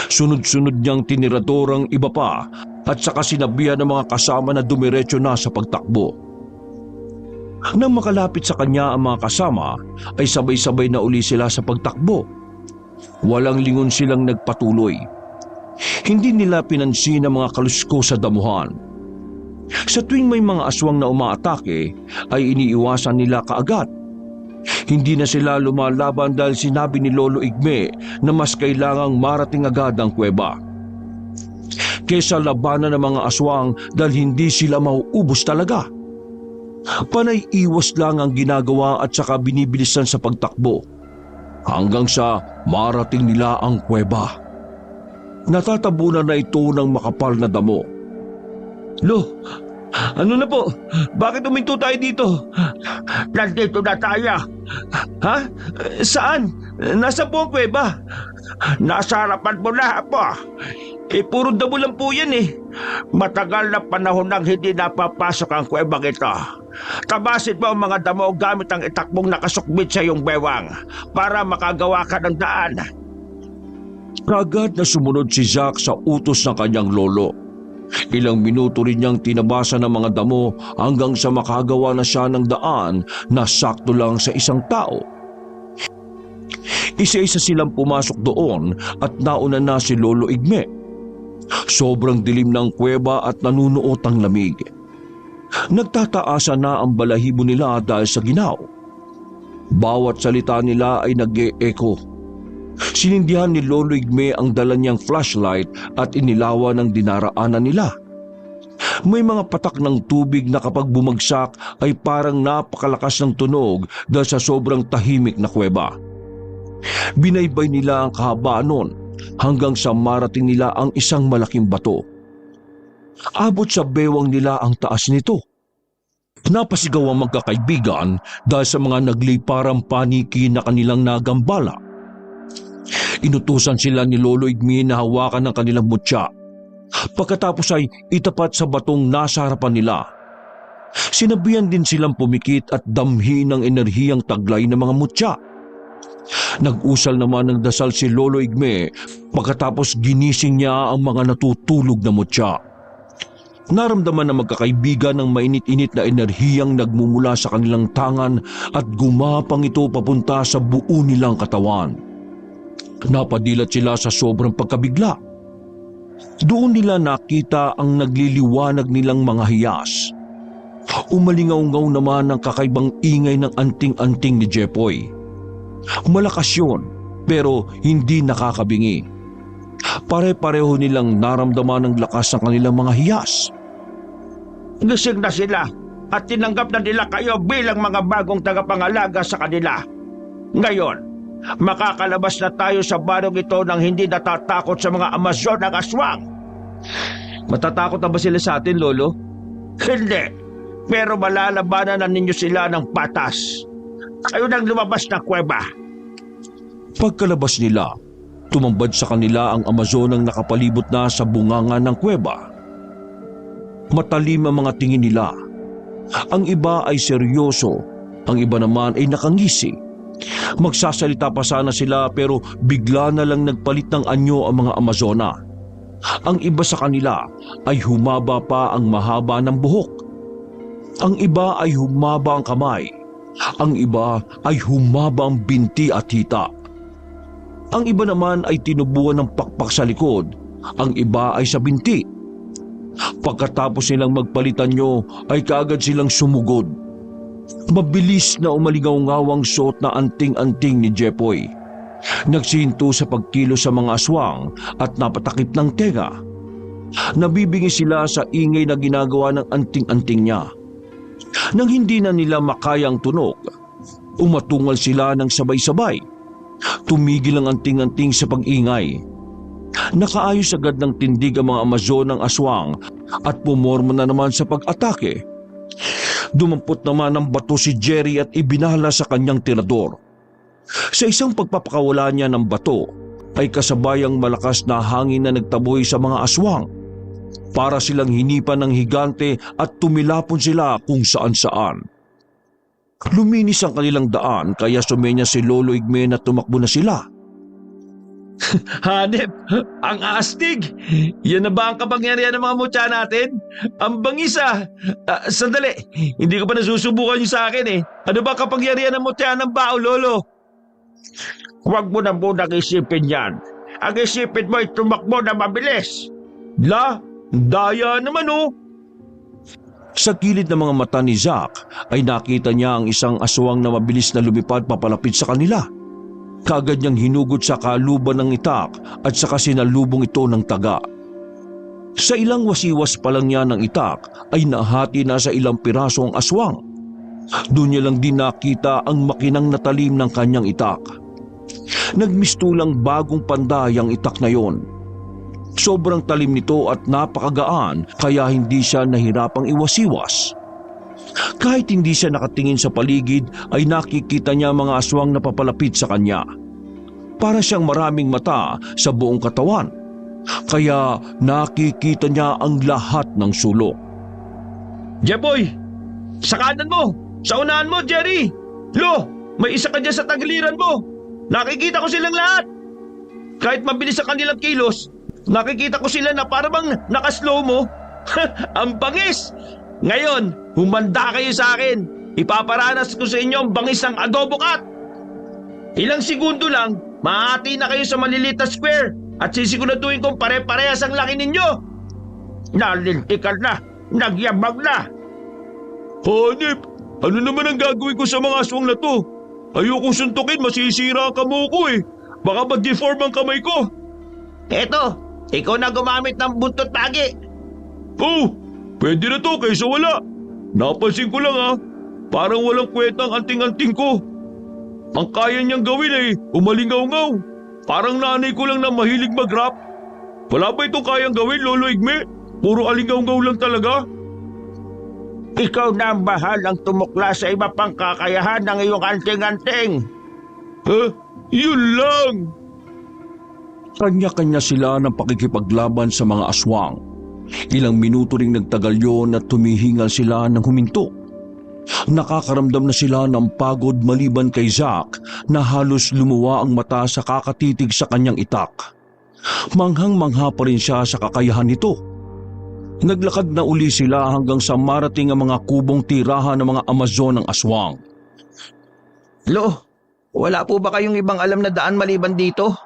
Sunod-sunod niyang tinirador ang iba pa at saka sinabihan ng mga kasama na dumiretso na sa pagtakbo. Nang makalapit sa kanya ang mga kasama, ay sabay-sabay na uli sila sa pagtakbo. Walang lingon silang nagpatuloy. Hindi nila pinansin ang mga kalusko sa damuhan. Sa tuwing may mga aswang na umaatake, ay iniiwasan nila kaagad. Hindi na sila lumalaban dahil sinabi ni Lolo Igme na mas kailangang marating agad ang kuweba. Kesa labanan ng mga aswang dahil hindi sila mauubos talaga. Panay iwas lang ang ginagawa at saka binibilisan sa pagtakbo hanggang sa marating nila ang kuweba. Natatabunan na ito ng makapal na damo. Lo, ano na po? Bakit uminto tayo dito? Nandito na tayo. Ha? Saan? Nasa po ang kuweba? Nasa harapan mo na, Apo. Puro damo lang po yan eh. Matagal na panahon nang hindi napapasok ang kuwebang ito. Tabasin mo ang mga damo gamit ang itakbong nakasukbit sa iyong bewang para makagawa ka ng daan. Kaagad na sumunod si Zack sa utos ng kanyang lolo. Ilang minuto rin niyang tinabasa ng mga damo hanggang sa makagawa na siya ng daan na sakto lang sa isang tao. Isa-isa silang pumasok doon at nauna na si Lolo Igme. Sobrang dilim ng kuweba at nanunuot ang lamig. Nagtataasa na ang balahibo nila dahil sa ginaw. Bawat salita nila ay nag-e-echo. Sinindihan ni Lolo Igme ang dala niyang flashlight at inilawan ang dinaraanan nila. May mga patak ng tubig na kapag bumagsak ay parang napakalakas ng tunog dahil sa sobrang tahimik na kuweba. Binaybay nila ang kahabaan nun hanggang sa marating nila ang isang malaking bato. Abot sa bewang nila ang taas nito. Napasigaw ang magkakaibigan dahil sa mga nagliparang paniki na kanilang nagambala. Inutusan sila ni Lolo Igme na hawakan ng kanilang mutya. Pagkatapos ay itapat sa batong nasa harapan nila. Sinabihan din silang pumikit at damhin ng enerhiyang taglay ng mga mutya. Nag-usal naman ng dasal si Lolo Igme pagkatapos ginising niya ang mga natutulog na mutya. Naramdaman ng magkakaibigan ng mainit-init na enerhiyang nagmumula sa kanilang tangan at gumapang ito papunta sa buo nilang katawan. Napadilat sila sa sobrang pagkabigla. Doon nila nakita ang nagliliwanag nilang mga hiyas. Umalingaw-ngaw naman ang kakaibang ingay ng anting-anting ni Jepoy. Malakas yun, pero hindi nakakabingi. Pare-pareho nilang naramdaman ang lakas ng kanilang mga hiyas. Gising na sila at tinanggap na nila kayo bilang mga bagong tagapangalaga sa kanila. Ngayon, makakalabas na tayo sa baryong ito nang hindi natatakot sa mga Amazon ng aswang. Matatakot na ba sila sa atin, Lolo? Hindi, pero malalabanan na ninyo sila ng patas. Kayo nang lumabas na kuweba. Pagkalabas nila, tumambad sa kanila ang Amazon ang nakapalibot na sa bunganga ng kuweba. Matalim ang mga tingin nila. Ang iba ay seryoso, ang iba naman ay nakangisi. Magsasalita pa sana sila pero bigla na lang nagpalit ng anyo ang mga Amazona. Ang iba sa kanila ay humaba pa ang mahaba ng buhok. Ang iba ay humaba ang kamay. Ang iba ay humaba ang binti at hita. Ang iba naman ay tinubuan ng pakpak sa likod. Ang iba ay sa binti. Pagkatapos nilang magpalitan nyo ay kaagad silang sumugod. Mabilis na umalingaw-ngaw ang suot na anting-anting ni Jepoy. Nagsinto sa pagkilo sa mga aswang at napatakip ng tenga. Nabibingi sila sa ingay na ginagawa ng anting-anting niya. Nang hindi na nila makayang tunog, umatungal sila ng sabay-sabay. Tumigil ang anting-anting sa pag-ingay. Nakaayos agad ng tindig ang mga Amazon ng aswang at pumorma na naman sa pag-atake. Dumampot naman ng bato si Jerry at ibinala sa kanyang tirador. Sa isang pagpapakawala niya ng bato ay kasabayang malakas na hangin na nagtaboy sa mga aswang. Para silang hinipan ng higante at tumilapon sila kung saan-saan. Luminis ang kanilang daan kaya sumenya si Lolo Igme na tumakbo na sila. Hanep, ang astig! Yan na ba ang kapangyarihan ng mga mutya natin? Ang bangisa! Sandali, hindi ko pa nasusubukan yung sa akin eh. Ano ba kapangyarihan ng mutya ng bao, Lolo? Huwag mo na munang isipin yan. Ang isipin mo ay tumakbo na mabilis. Daya naman oh! Sa kilid ng mga mata ni Zack ay nakita niya ang isang aswang na mabilis na lumipad papalapit sa kanila. Kaagad niyang hinugot sa kaluban ng itak at saka sinalubong ito ng taga. Sa ilang wasiwas pa lang niya ng itak ay nahati na sa ilang piraso ang aswang. Doon niya lang din nakita ang makinang natalim ng kanyang itak. Nagmistulang bagong panday ang itak na yon. Sobrang talim nito at napakagaan kaya hindi siya nahirapang iwasiwas. Kahit hindi siya nakatingin sa paligid ay nakikita niya mga aswang na papalapit sa kanya. Para siyang maraming mata sa buong katawan. Kaya nakikita niya ang lahat ng sulok. Jeboy! Sa kanan mo! Sa unahan mo, Jerry! Lo! May isa ka dyan sa tagiliran mo! Nakikita ko silang lahat! Kahit mabilis ang kanilang kilos, nakikita ko sila na parang nakaslow mo. Ang bangis! Ngayon, humanda kayo sa akin. Ipaparanas ko sa inyo ang bangis ng adobo cat. Ilang segundo lang, mahati na kayo sa maliliit na square at sisiguraduhin kong pare-parehas ang laki ninyo. Nalintikan na, nagyabag na. Hanep, ano naman ang gagawin ko sa mga aswang na to? Ayokong suntukin, masisira ang kamao ko eh. Baka mag-deform ang kamay ko. Eto, ikaw na gumamit ng buntot pagi. Oh, pwede na to kaysa wala. Napansin ko lang parang walang kwenta ang anting-anting ko. Ang kaya niyang gawin ay umalingaw-ngaw. Parang nanay ko lang na mahilig mag-rap. Wala ba itong kayang gawin, Lolo Igme? Puro alingaw-ngaw lang talaga. Ikaw na ang bahalang tumukla sa iba pang kakayahan ng iyong anting-anting. Yun lang. Kanya-kanya sila ng pakikipaglaban sa mga aswang. Ilang minuto ring nagtagal yon at tumihingal sila ng huminto. Nakakaramdam na sila ng pagod maliban kay Zack na halos lumuwa ang mata sa kakatitig sa kanyang itak. Manghang-mangha pa rin siya sa kakayahan nito. Naglakad na uli sila hanggang sa marating ang mga kubong tirahan ng mga Amazon ng aswang. Lo, wala po ba kayong ibang alam na daan maliban dito?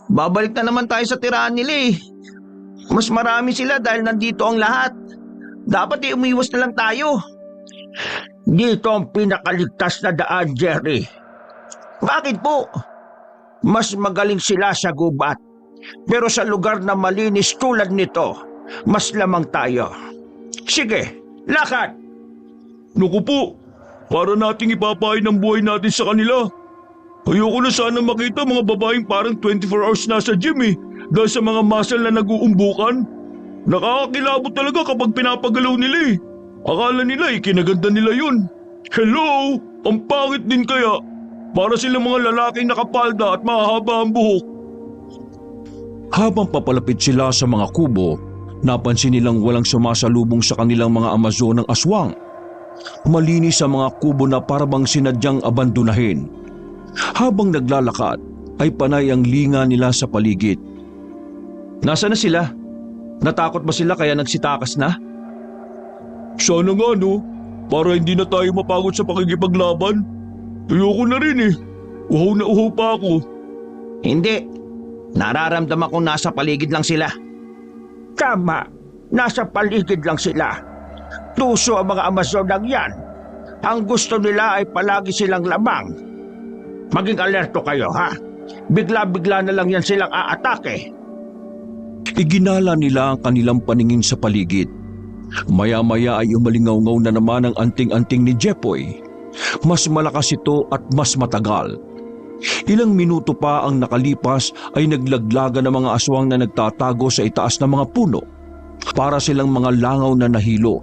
Babalik na naman tayo sa tirahan nila eh. Mas marami sila dahil nandito ang lahat. Dapat umiwas na lang tayo. Dito ang pinakaligtas na daan, Jerry. Bakit po? Mas magaling sila sa gubat. Pero sa lugar na malinis tulad nito, mas lamang tayo. Sige, lakad! Naku po, para nating ipapain ang buhay natin sa kanila. Ayoko na sana makita mga babaeng parang 24 hours nasa gym eh, dahil sa mga muscle na nag-uumbukan. Nakakakilabot talaga kapag pinapagalaw nila eh. Akala nila kinaganda nila yun. Hello, ang pangit din kaya. Para silang mga lalaking nakapalda at mahahaba ang buhok. Habang papalapit sila sa mga kubo, napansin nilang walang sumasalubong sa kanilang mga Amazon ng aswang. Malinis ang mga kubo na parabang sinadyang abandonahin. Habang naglalakad, ay panay ang linga nila sa paligid. Nasaan na sila? Natakot ba sila kaya nagsitakas na? Sana nga no, para hindi na tayo mapagod sa pakikipaglaban. Ayoko na rin eh. Uhaw na uhaw pa ako. Hindi. Nararamdaman kong nasa paligid lang sila. Tama. Nasa paligid lang sila. Tuso ang mga Amazon lang yan. Ang gusto nila ay palagi silang lamang. Maging alerto kayo, ha? Bigla-bigla na lang yan silang aatake. Iginala nila ang kanilang paningin sa paligid. Maya-maya ay umalingaw-ngaw na naman ang anting-anting ni Jepoy. Mas malakas ito at mas matagal. Ilang minuto pa ang nakalipas ay naglaglagan ng mga aswang na nagtatago sa itaas ng mga puno. Para silang mga langaw na nahilo.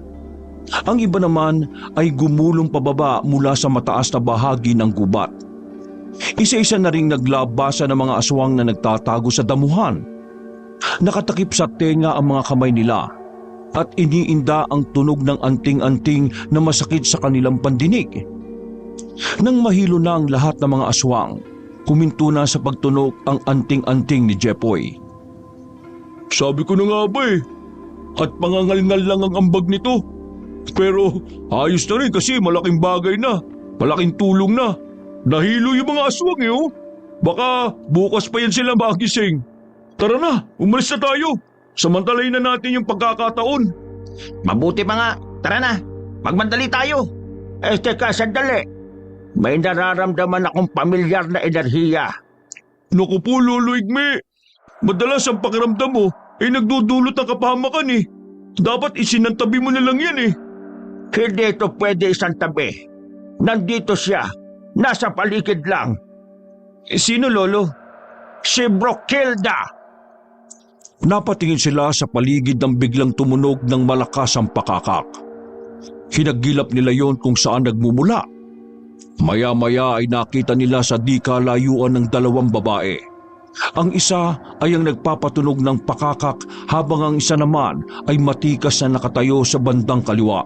Ang iba naman ay gumulong pababa mula sa mataas na bahagi ng gubat. Isa-isa na ring naglabasa ng mga aswang na nagtatago sa damuhan. Nakatakip sa tenga ang mga kamay nila at iniinda ang tunog ng anting-anting na masakit sa kanilang pandinig. Nang mahilo na ang lahat ng mga aswang, huminto na sa pagtunog ang anting-anting ni Jepoy. Sabi ko na nga ba eh. At pangangalngal lang ang ambag nito. Pero ayos na rin kasi malaking bagay na. Malaking tulong na. Nahilo yung mga aswang eh oh. Baka bukas pa yan sila magising. Tara na, umalis na tayo. Samantalayin na natin yung pagkakataon. Mabuti pa nga. Tara na. Magmandali tayo. Teka, sandali. May nararamdaman akong pamilyar na enerhiya. Naku po, Lolo Igme. Madalas ang pakiramdam mo ay nagdudulot ng kapahamakan eh. Dapat isinantabi mo na lang yan eh. Hindi ito pwede isang tabi. Nandito siya. Nasa paligid lang. Sino, Lolo? Si Brokilda. Napatingin sila sa paligid ng biglang tumunog ng malakas ang pakakak. Hinagilap nila yon kung saan nagmumula. Maya-maya ay nakita nila sa di kalayuan ng dalawang babae. Ang isa ay ang nagpapatunog ng pakakak habang ang isa naman ay matikas na nakatayo sa bandang kaliwa.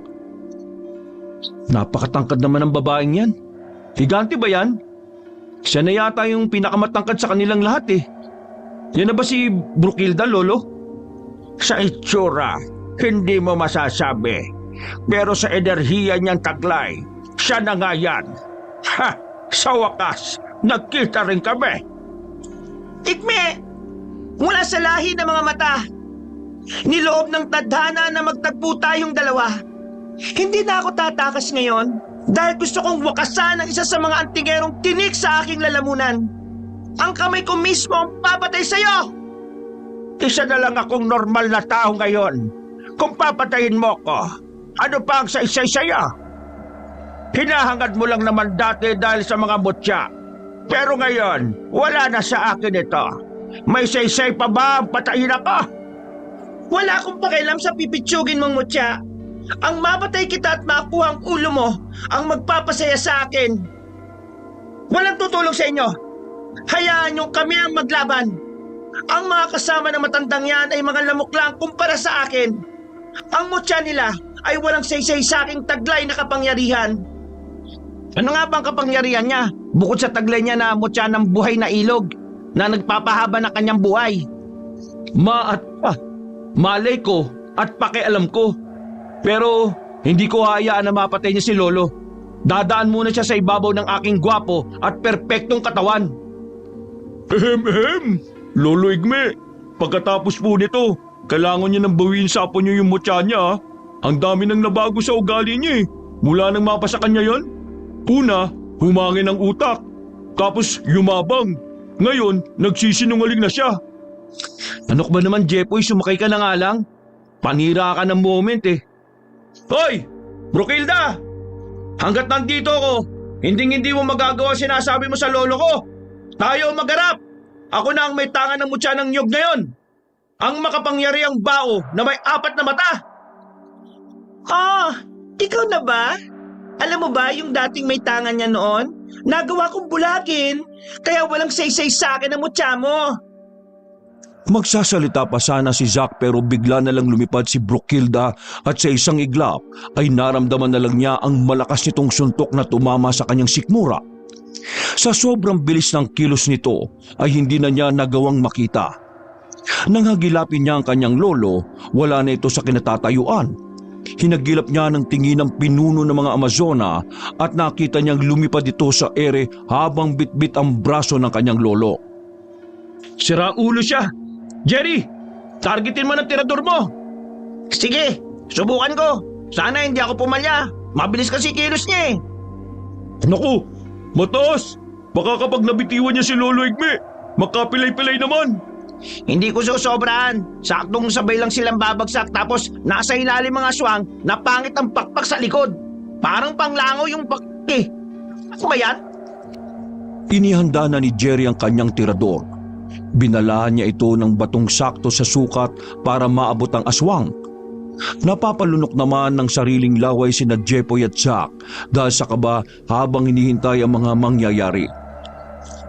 Napakatangkad naman ng babaeng yan. Higante ba yan? Siya na yata yung pinakamatangkad sa kanilang lahat eh. Yan na ba si Brokilda, Lolo? Sa itsura, hindi mo masasabi. Pero sa enerhiya niyang taglay, siya na nga yan. Ha! Sa wakas, nagkita rin kami. Igme! Mula sa lahi ng mga mata. Niloob ng tadhana na magtagpo tayong dalawa. Hindi na ako tatakas ngayon dahil gusto kong wakasan ang isa sa mga antingerong tinik sa aking lalamunan. Ang kamay ko mismo ang papatay sa'yo! Isa na lang akong normal na tao ngayon. Kung papatayin mo ko, ano pa ang sa-isay sa'yo? Hinahangad mo lang naman dati dahil sa mga mutya. Pero ngayon, wala na sa akin ito. May say-say pa ba ang patayin ako? Wala akong pakialam sa pipitsugin mong mutya. Ang mapatay kita at makuha ang ulo mo ang magpapasaya sa akin. Walang tutulong sa inyo. Hayaan nyo kami ang maglaban. Ang mga kasama ng matandang yan ay mga lamok lang kumpara sa akin. Ang mutya nila ay walang saysay sa aking taglay na kapangyarihan. Ano nga bang kapangyarihan niya? Bukod sa taglay niya na mutya ng buhay na ilog na nagpapahaba ng kanyang buhay. Malay ko at pakialam ko. Pero hindi ko hayaan na mapatay niya si Lolo. Dadaan muna siya sa ibabaw ng aking gwapo at perpektong katawan. Lolo Igme, pagkatapos po nito, kailangan niya nang bawiin sa apo niyo yung mutya niya. Ah. Ang dami nang nabago sa ugali niya eh. Mula nang mapasa kanya yon. Una, humangin ang utak. Tapos yumabang. Ngayon, nagsisinungaling na siya. Ano ka ba naman, Jepoy? Sumakay ka na nga lang. Panira ka ng moment eh. Hoy! Brokilda! Hanggat nandito ako, hindi mo magagawa sinasabi mo sa lolo ko. Tayo magarap! Ako na ang may tangan ng mutya ng nyog ngayon. Ang makapangyariang bao na may 4 na mata. Ikaw na ba? Alam mo ba yung dating may tangan niya noon? Nagawa kong bulagin, kaya walang saysay sa akin ang mutya mo. Magsasalita pa sana si Zack pero bigla na lang lumipad si Brokilda at sa isang iglap ay naramdaman na lang niya ang malakas nitong suntok na tumama sa kanyang sikmura. Sa sobrang bilis ng kilos nito ay hindi na niya nagawang makita. Nang hagilapin niya ang kanyang lolo, wala na ito sa kinatatayuan. Hinagilap niya ng tingin ng pinuno ng mga Amazona at nakita niyang lumipad ito sa ere habang bitbit ang braso ng kanyang lolo. Sira ulo siya. Jerry, targetin mo ng tirador mo. Sige, subukan ko. Sana hindi ako pumalya. Mabilis kasi kilos niya eh. Naku, mataas. Baka kapag nabitiwan niya si Lolo Igme, makapilay-pilay naman. Hindi ko susobrahan. Saktong sabay lang silang babagsak tapos nasa ilalim mga aswang na pangit ang pakpak sa likod. Parang panglango yung pakpak eh. Ano ba yan? Inihanda na ni Jerry ang kanyang tirador. Binalaan niya ito ng batong sakto sa sukat para maabot ang aswang. Napapalunok naman ng sariling laway sina Jepoy at Zack dahil sa kaba habang hinihintay ang mga mangyayari.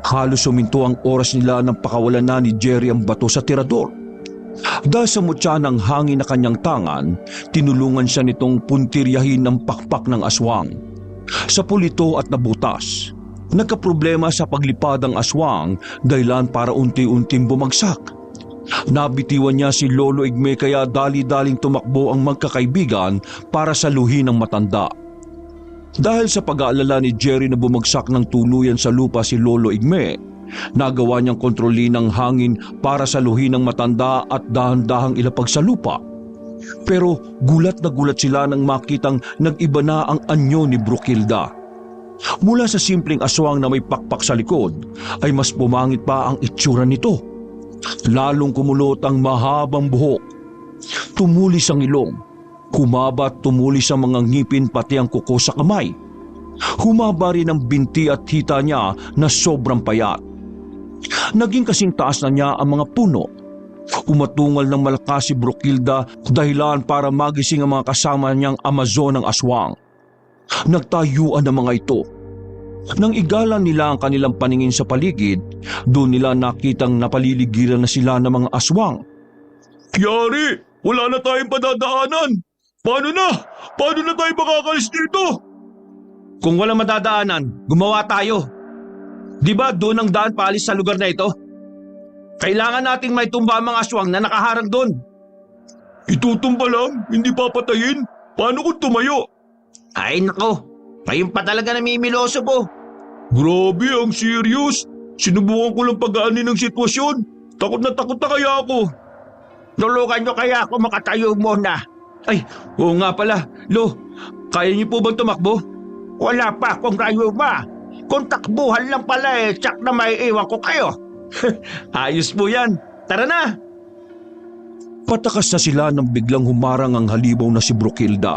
Halos suminto ang oras nila nang pakawalan na ni Jerry ang bato sa tirador. Dahil sa mutya ng hangin na kanyang tangan, tinulungan siya nitong puntiryahin ang pakpak ng aswang. Sa pulito at nabutas. Nagkaproblema sa paglipad ang aswang dahilan para unti-unting bumagsak. Nabitiwan niya si Lolo Igme kaya dali-daling tumakbo ang magkakaibigan para saluhin ang matanda. Dahil sa pag-aalala ni Jerry na bumagsak ng tuluyan sa lupa si Lolo Igme, nagawa niyang kontrolin ang hangin para saluhin ang matanda at dahan-dahang ilapag sa lupa. Pero gulat na gulat sila nang makitang nag-iba na ang anyo ni Brokilda. Mula sa simpleng aswang na may pakpak sa likod, ay mas pumangit pa ang itsura nito. Lalong kumulot ang mahabang buhok. Tumulis ang ilong. Humaba at tumulis ang mga ngipin pati ang kuko sa kamay. Humaba rin ang binti at hita niya na sobrang payat. Naging kasing taas na niya ang mga puno. Umatungal ng malakas si Brokilda dahilan para magising ang mga kasama niyang Amazon ng aswang. Nagtayuan ang mga ito. Nang igalan nila ang kanilang paningin sa paligid, doon nila nakitang napaliligiran na sila ng mga aswang. Yari, wala na tayong padadaanan. Paano na? Paano na tayo makakalis dito? Kung walang madadaanan, gumawa tayo. Di ba doon ang daan paalis sa lugar na ito? Kailangan nating may tumba ang mga aswang na nakaharang doon. Itutumba lang, hindi papatayin. Paano kung tumayo? Ay nako, kayo pa talaga namimiloso po. Grabe, ang serious. Sinubukan ko lang pag-aanin ng sitwasyon. Takot na kaya ako. Tulungan nyo kaya ako makatayo muna. Ay, oo nga pala. Lo, kaya niyo po bang tumakbo? Wala pa akong rayuma. Kung takbuhan lang pala tsak na may iwan ko kayo. Ayos po yan. Tara na! Patakas na sila nang biglang humarang ang halimaw na si Brokilda.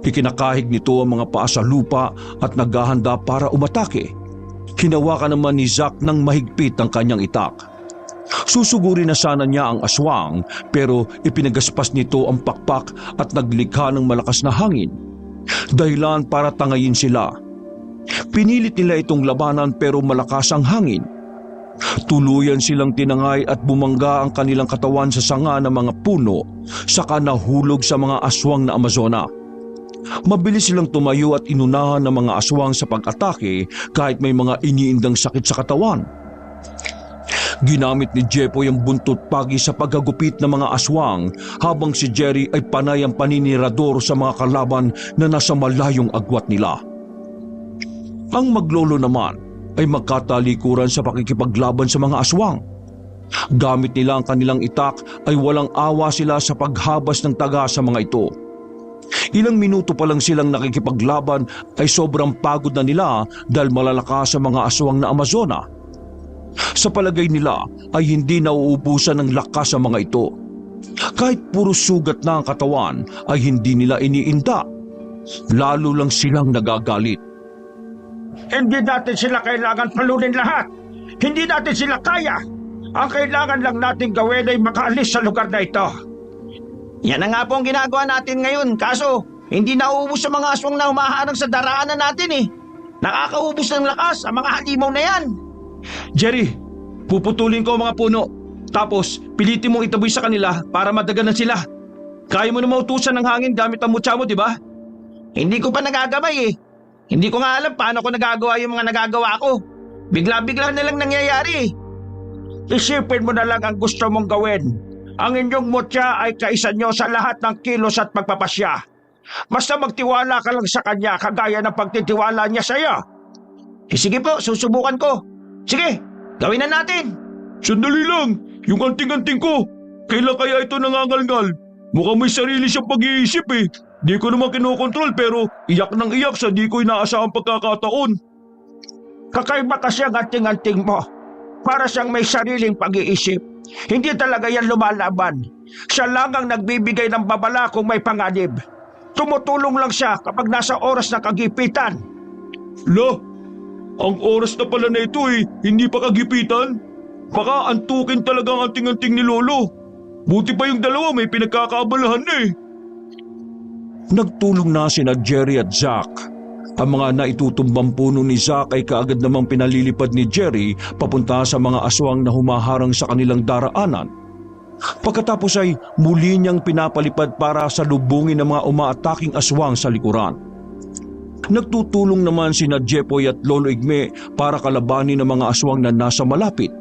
Ikinakahig nito ang mga paa sa lupa at naghahanda para umatake. Hinawakan naman ni Zack ng mahigpit ang kanyang itak. Susugurin na sana niya ang aswang pero ipinagaspas nito ang pakpak at naglikha ng malakas na hangin. Dahilan para tangayin sila. Pinilit nila itong labanan pero malakas ang hangin. Tuluyan silang tinangay at bumangga ang kanilang katawan sa sanga ng mga puno, saka nahulog sa mga aswang na Amazona. Mabilis silang tumayo at inunahan ng mga aswang sa pag-atake kahit may mga iniindang sakit sa katawan. Ginamit ni Jepoy ang buntot pagi sa paghagupit ng mga aswang habang si Jerry ay panay ang paninirador sa mga kalaban na nasa malayong agwat nila. Ang maglolo naman ay magkatalikuran sa pakikipaglaban sa mga aswang. Gamit nila ang kanilang itak ay walang awa sila sa paghabas ng taga sa mga ito. Ilang minuto pa lang silang nakikipaglaban ay sobrang pagod na nila dahil malalakas sa mga aswang na Amazona. Sa palagay nila ay hindi nauubusan ng lakas sa mga ito. Kahit puro sugat na ang katawan ay hindi nila iniinda. Lalo lang silang nagagalit. Hindi natin sila kailangan palunin lahat. Hindi natin sila kaya. Ang kailangan lang natin gawin ay makaalis sa lugar na ito. Yan na nga po ang ginagawa natin ngayon. Kaso, hindi nauubos sa mga aswang na humaharang sa daraanan natin eh. Nakakaubos ng lakas ang mga halimaw na yan. Jerry, puputulin ko ang mga puno. Tapos, pilitin mong itaboy sa kanila para madaganan sila. Kaya mo na mautusan ng hangin gamit ang mutya mo, di ba? Hindi ko pa nagagabay eh. Hindi ko nga alam paano ko nagagawa yung mga nagagawa ko. Bigla-bigla na lang nangyayari eh. Isipin mo na lang ang gusto mong gawin. Ang inyong mutya ay kaisa nyo sa lahat ng kilos at pagpapasya. Basta magtiwala ka lang sa kanya kagaya ng pagtitiwala niya sa iyo. Sige po, susubukan ko. Sige, gawin na natin. Sandali lang, yung anting-anting ko. Kailan kaya ito nangangalngal? Mukhang may sarili siyang pag-iisip eh. Di ko naman kinokontrol pero iyak ng iyak sa di ko inaasahang pagkakataon. Kakaiba kasi ang anting-anting mo. Para siyang may sariling pag-iisip. Hindi talaga yan lumalaban. Siya lang ang nagbibigay ng babala kung may panganib. Tumutulong lang siya kapag nasa oras ng kagipitan. Lo, ang oras na pala na ito eh, hindi pa kagipitan. Baka antukin talaga ang anting-anting ni Lolo. Buti pa yung dalawa may pinagkakaabalahan na eh. Nagtulong na sina Jerry at Zack. Ang mga naitutumbang puno ni Zack ay kaagad namang pinalilipad ni Jerry papunta sa mga aswang na humaharang sa kanilang daraanan. Pagkatapos ay muli niyang pinapalipad para salubungin ang mga umaataking aswang sa likuran. Nagtutulong naman sina Jepoy at Lolo Igme para kalabanin ang mga aswang na nasa malapit.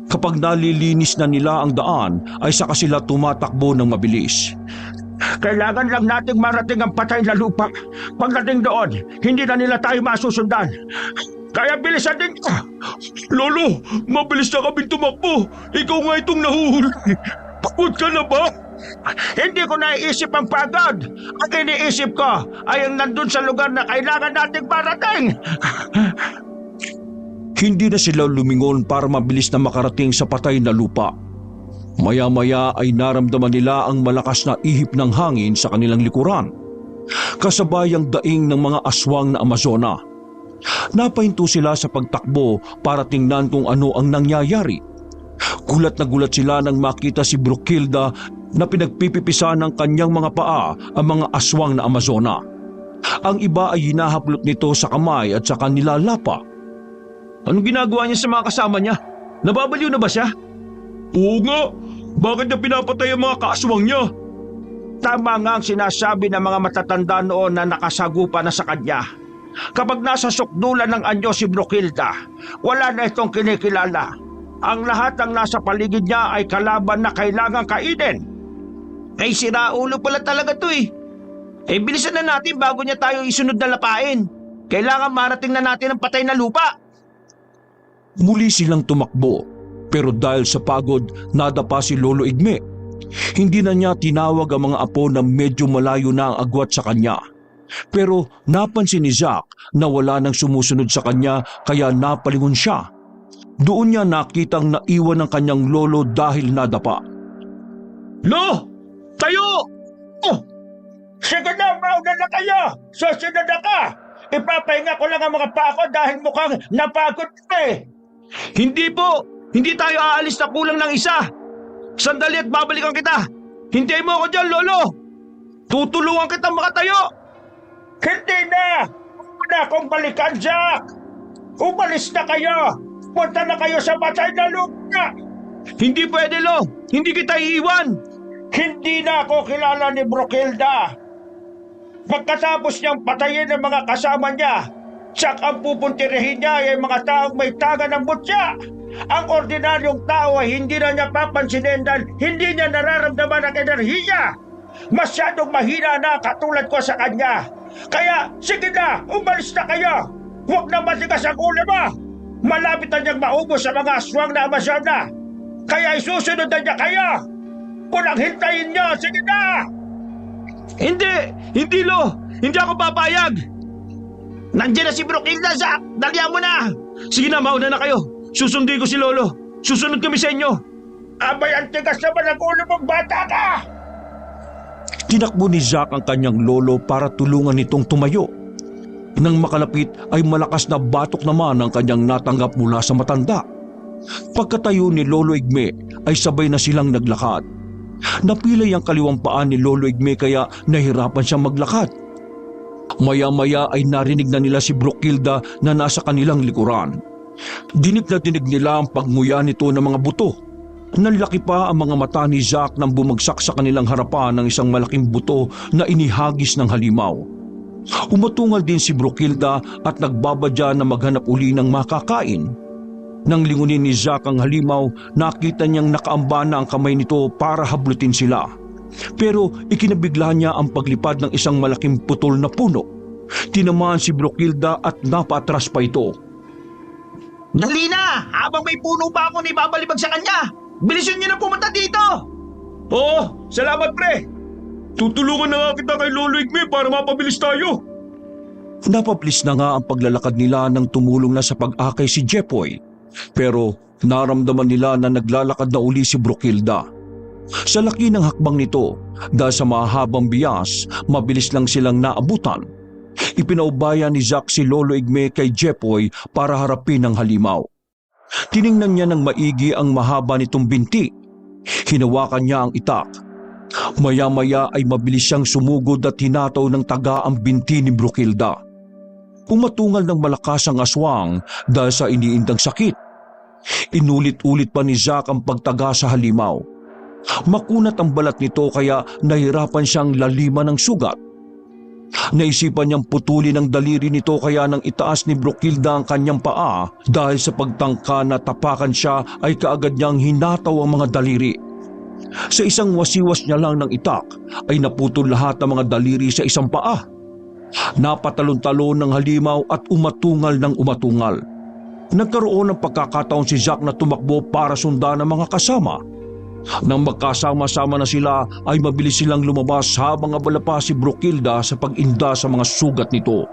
Kapag nalilinis na nila ang daan ay saka sila tumatakbo ng mabilis. Kailangan lang nating marating ang patay na lupa. Pagdating doon, hindi na nila tayo masusundan. Kaya bilisan din. Lolo, mabilis na kaming tumakbo. Ikaw nga itong nahuhuli. Pagod ka na ba? Hindi ko naiisip ang pagod. Ang iniisip ko ay ang nandun sa lugar na kailangan nating marating. Hindi na sila lumingon para mabilis na makarating sa patay na lupa. Maya-maya ay naramdaman nila ang malakas na ihip ng hangin sa kanilang likuran, kasabay ang daing ng mga aswang na Amazona. Napahinto sila sa pagtakbo para tingnan kung ano ang nangyayari. Gulat na gulat sila nang makita si Brukilda na pinagpipipisa ng kanyang mga paa ang mga aswang na Amazona. Ang iba ay hinahaplot nito sa kamay at sa kanila lapa. Anong ginagawa niya sa mga kasama niya? Nababaliw na ba siya? Oo nga. Bakit niya pinapatay ang mga kaaswang niya? Tama nga ang sinasabi ng mga matatanda noon na nakasagupa na sa kanya. Kapag nasa sukdulan ng anyo si Brukilda, wala na itong kinikilala. Ang lahat ng nasa paligid niya ay kalaban na kailangang kainin. Ay siraulo pala talaga to eh. Bilisan na natin bago niya tayo isunod na lapain. Kailangan marating na natin ang patay na lupa. Muli silang tumakbo, pero dahil sa pagod, nadapa si Lolo Igme. Hindi na niya tinawag ang mga apo na medyo malayo na ang agwat sa kanya. Pero napansin ni Zack na wala nang sumusunod sa kanya kaya napalingon siya. Doon niya nakitang naiwan ng kanyang lolo dahil nadapa. Lo! Tayo! Oh! Sige na, mauna na kayo! Susunod na ka! Ipapahinga ko lang ang mga paa ko dahil mukhang napagod na eh! Hindi po! Hindi tayo aalis na kulang ng isa! Sandali at babalikan kita! Hintayin mo ako dyan, Lolo! Tutulungan kita makatayo! Hindi na! Huwag na akong balikan, Jack! Umalis na kayo! Magpunta na kayo sa patay na lupa! Hindi pwede, Lo! Hindi kita iiwan! Hindi na ako kilala ni Brokilda. Pagkatapos niyang patayin ang mga kasama niya, tsak ang pupuntirihin niya ay mga taong may taga ng mutya. Ang ordinaryong tao ay hindi na niya papansinin dahil hindi niya nararamdaman ang enerhiya. Masyadong mahina na katulad ko sa kanya. Kaya sige na, umalis na kayo. Huwag na matigas ang ulo mo. Malapit na niyang maubos sa mga aswang na Amazon na. Kaya isusunod na niya kayo. Kung ang hintayin niyo, sige na! Hindi! Hindi, Lo! Hindi ako papayag! Nandiyan na si Brokilda, Zack! Dalihan mo na! Sige na, mauna na kayo! Susundin ko si Lolo! Susunod kami sa inyo! Abay, ang tigas naman ang ulo mong bata ka! Tinakbo ni Zack ang kanyang lolo para tulungan nitong tumayo. Nang makalapit ay malakas na batok naman ang kanyang natanggap mula sa matanda. Pagkatayo ni Lolo Igme ay sabay na silang naglakad. Napilay ang kaliwang paa ni Lolo Igme kaya nahirapan siyang maglakad. Maya-maya ay narinig na nila si Brokilda na nasa kanilang likuran. Dinig na dinig nila ang pagmuya nito ng mga buto. Nanlaki pa ang mga mata ni Zack nang bumagsak sa kanilang harapan ng isang malaking buto na inihagis ng halimaw. Umatungal din si Brokilda at nagbabadya na maghanap uli ng makakain. Nang lingunin ni Zack ang halimaw, nakita niyang nakaamba na ang kamay nito para hablutin sila. Pero ikinabigla niya ang paglipad ng isang malaking putol na puno. Tinamaan si Brokilda at napatras pa ito. Dali na! Habang may puno pa ako na ibabalibag sa kanya! Bilisan niyo na pumunta dito! Oo, salamat pre! Tutulungan na nga kita kay Lolo Igme para mapabilis tayo! Napabilis na nga ang paglalakad nila nang tumulong na sa pag-akay si Jepoy. Pero naramdaman nila na naglalakad na uli si Brokilda. Sa laki ng hakbang nito, dahil sa mahabang bias, mabilis lang silang naabutan. Ipinaubaya ni Zack si Lolo Igme kay Jepoy para harapin ang halimaw. Tiningnan niya ng maigi ang mahaba nitong binti. Hinawakan niya ang itak. Maya-maya ay mabilis siyang sumugod at hinataw ng taga ang binti ni Brokilda. Umatungal ng malakas ang aswang dahil sa iniindang sakit. Inulit-ulit pa ni Zack ang pagtaga sa halimaw. Makunat ang balat nito kaya nahirapan siyang laliman ng sugat. Naisipan niyang putulin ang daliri nito kaya nang itaas ni Brokilda ang kanyang paa dahil sa pagtangka na tapakan siya ay kaagad niyang hinataw ang mga daliri. Sa isang wasiwas niya lang ng itak ay naputol lahat ng mga daliri sa isang paa. Napatalon-talon ng halimaw at umatungal ng umatungal. Nagkaroon ng pagkakataon si Zack na tumakbo para sundan ang mga kasama. Nang magkasama-sama na sila ay mabilis silang lumabas habang abala pa si Brokilda sa pag-inda sa mga sugat nito.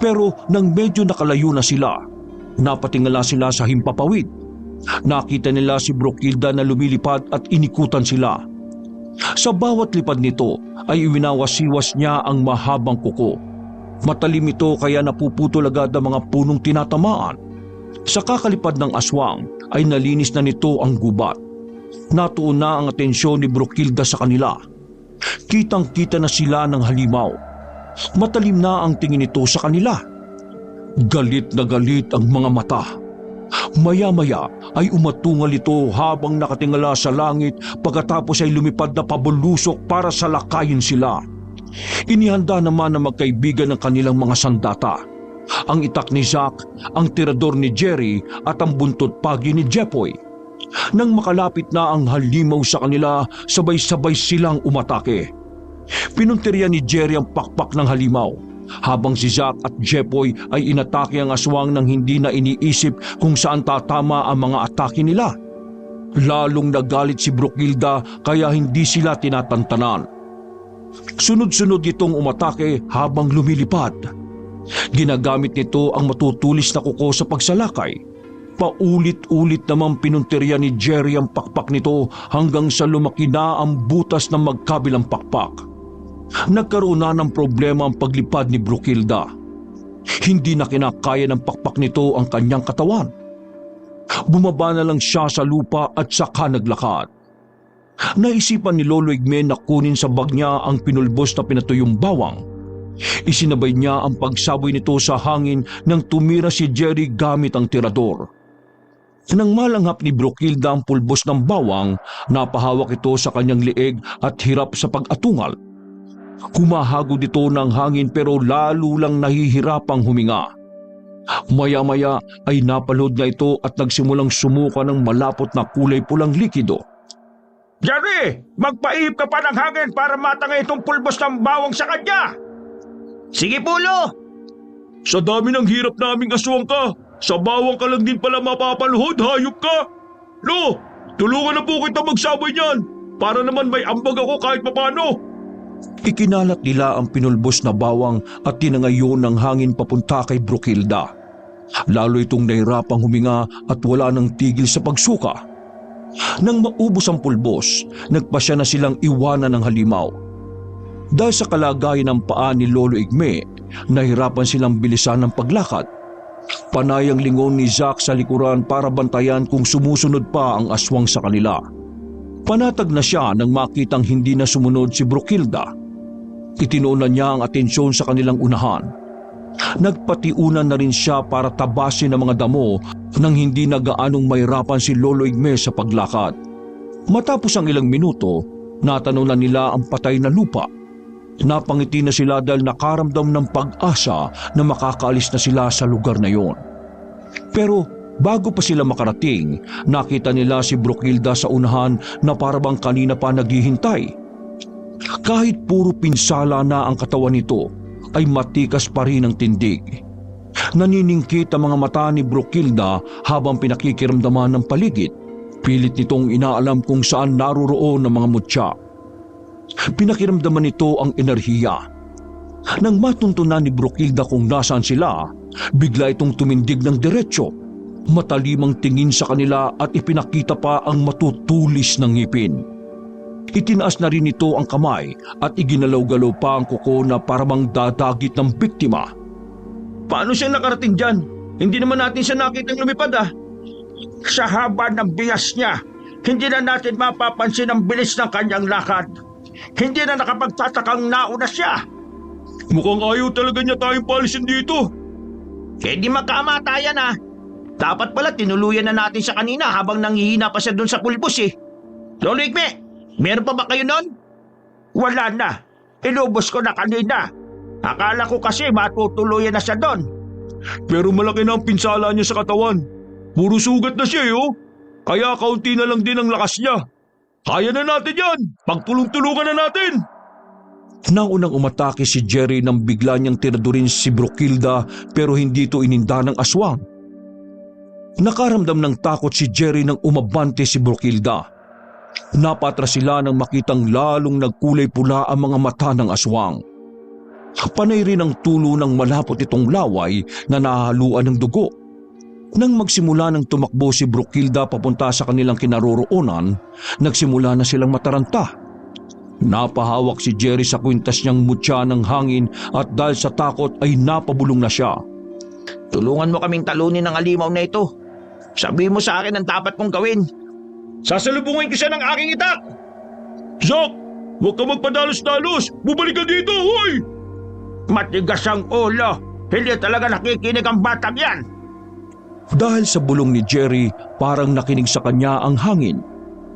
Pero nang medyo nakalayo na sila, napatingala sila sa himpapawid. Nakita nila si Brokilda na lumilipad at inikutan sila. Sa bawat lipad nito ay iwinawasiwas niya ang mahabang kuko. Matalim ito kaya napuputol agad ang mga punong tinatamaan. Sa kakalipad ng aswang ay nalinis na nito ang gubat. Natuon na ang atensyon ni Brokilda sa kanila. Kitang-kita na sila ng halimaw. Matalim na ang tingin nito sa kanila. Galit na galit ang mga mata. Maya-maya ay umatungal ito habang nakatingala sa langit pagkatapos ay lumipad na pabulusok para salakayin sila. Inihanda naman ng magkaibigan ng kanilang mga sandata. Ang itak ni Zack, ang tirador ni Jerry at ang buntot pagi ni Jepoy. Nang makalapit na ang halimaw sa kanila, sabay-sabay silang umatake. Pinuntirya ni Jerry ang pakpak ng halimaw, habang si Zack at Jepoy ay inatake ang aswang nang hindi na iniisip kung saan tatama ang mga atake nila. Lalong nagalit si Brokilda kaya hindi sila tinatantanan. Sunod-sunod itong umatake habang lumilipad. Ginagamit nito ang matutulis na kuko sa pagsalakay. Paulit-ulit namang pinuntirya ni Jerry ang pakpak nito hanggang sa lumaki na ang butas ng magkabilang pakpak. Nagkaroon na ng problema ang paglipad ni Brokilda. Hindi na kinakaya ng pakpak nito ang kanyang katawan. Bumaba na lang siya sa lupa at saka naglakad. Naisipan ni Lolo Igme na kunin sa bag niya ang pinulbos na pinatuyong bawang. Isinabay niya ang pagsaboy nito sa hangin nang tumira si Jerry gamit ang tirador. Nang malanghap ni Brokilda ang pulbos ng bawang, napahawak ito sa kanyang lieg at hirap sa pag-atungal. Humahagod ito ng hangin pero lalo lang nahihirapang huminga. Maya-maya ay napalood niya ito at nagsimulang sumuka ng malapot na kulay pulang likido. Jerry, magpaihip ka pa ng hangin para matangay itong pulbos ng bawang sa kanya. Sige po, Lo. Sa dami ng hirap naming aswang ka, sa bawang ka lang din pala mapapaluhod, hayop ka! Lo, tulungan na po kita magsabay niyan para naman may ambag ako kahit papano. Ikinalat nila ang pinulbos na bawang at tinangayon ng hangin papunta kay Brokilda. Lalo itong nahirapang huminga at wala nang tigil sa pagsuka. Nang maubos ang pulbos, nagpasya na silang iwanan ng halimaw. Dahil sa kalagayan ng paa ni Lolo Igme, nahirapan silang bilisan ng paglakad. Panay ang lingon ni Zack sa likuran para bantayan kung sumusunod pa ang aswang sa kanila. Panatag na siya nang makitang hindi na sumunod si Brokilda. Itinuunan niya ang atensyon sa kanilang unahan. Nagpatiunan na rin siya para tabasin ang mga damo nang hindi na gaanong mahirapan si Lolo Igme sa paglakad. Matapos ang ilang minuto, natanaw na nila ang patay na lupa. Napangiti na sila dahil nakaramdam ng pag-asa na makakaalis na sila sa lugar na yon. Pero bago pa sila makarating, nakita nila si Brokilda sa unahan na parabang kanina pa naghihintay. Kahit puro pinsala na ang katawan nito, ay matikas pa rin ang tindig. Naniningkit ang mga mata ni Brokilda habang pinakikiramdaman ng paligid. Pilit nitong inaalam kung saan naroroon ang mga mutya. Pinakiramdaman nito ang enerhiya. Nang matuntunan ni Brokilda kung nasaan sila, bigla itong tumindig ng diretsyo. Matalimang tingin sa kanila at ipinakita pa ang matutulis ng ngipin. Itinaas na rin ito ang kamay at iginalaw-galaw pa ang kuko na parang dadagit ng biktima. Paano siya nakarating dyan? Hindi naman natin siya nakitang lumipad ah. Sa haba ng bias niya, hindi na natin mapapansin ang bilis ng kanyang lakad. Hindi na nakapagtatakang nauna siya. Mukhang ayaw talaga niya tayong palisin dito. Eh di magkamatayan ah. Dapat pala tinuluyan na natin siya kanina habang nanghihina pa siya dun sa pulbos eh. Lolo Igme, meron pa ba kayo nun? Wala na. Inubos ko na kanina. Akala ko kasi matutuluyan na siya doon. Pero malaki na ang pinsala niya sa katawan. Puro sugat na siya oh. Kaya kaunti na lang din ang lakas niya. Kaya na natin yan. Pagtulong-tulungan na natin. Naunang umatake si Jerry nang bigla niyang tiradurin si Brokilda pero hindi ito ininda ng aswang. Nakaramdam ng takot si Jerry nang umabante si Brokilda. Napatras sila nang makitang lalong nagkulay pula ang mga mata ng aswang. Panay rin ang tulo ng malapot itong laway na nahahaluan ng dugo. Nang magsimula ng tumakbo si Brokilda papunta sa kanilang kinaroroonan, nagsimula na silang mataranta. Napahawak si Jerry sa kwintas niyang mutya ng hangin at dahil sa takot ay napabulong na siya. Tulungan mo kaming talunin ng alimaw na ito. Sabihin mo sa akin ang dapat kong gawin. Sasalubungin ko siya ng aking itak. Zack, huwag ka magpadalos-dalos. Bumalik ka dito, hoy! Matigas ang ulo. Hindi talaga nakikinig ang batang yan. Dahil sa bulong ni Jerry, parang nakinig sa kanya ang hangin.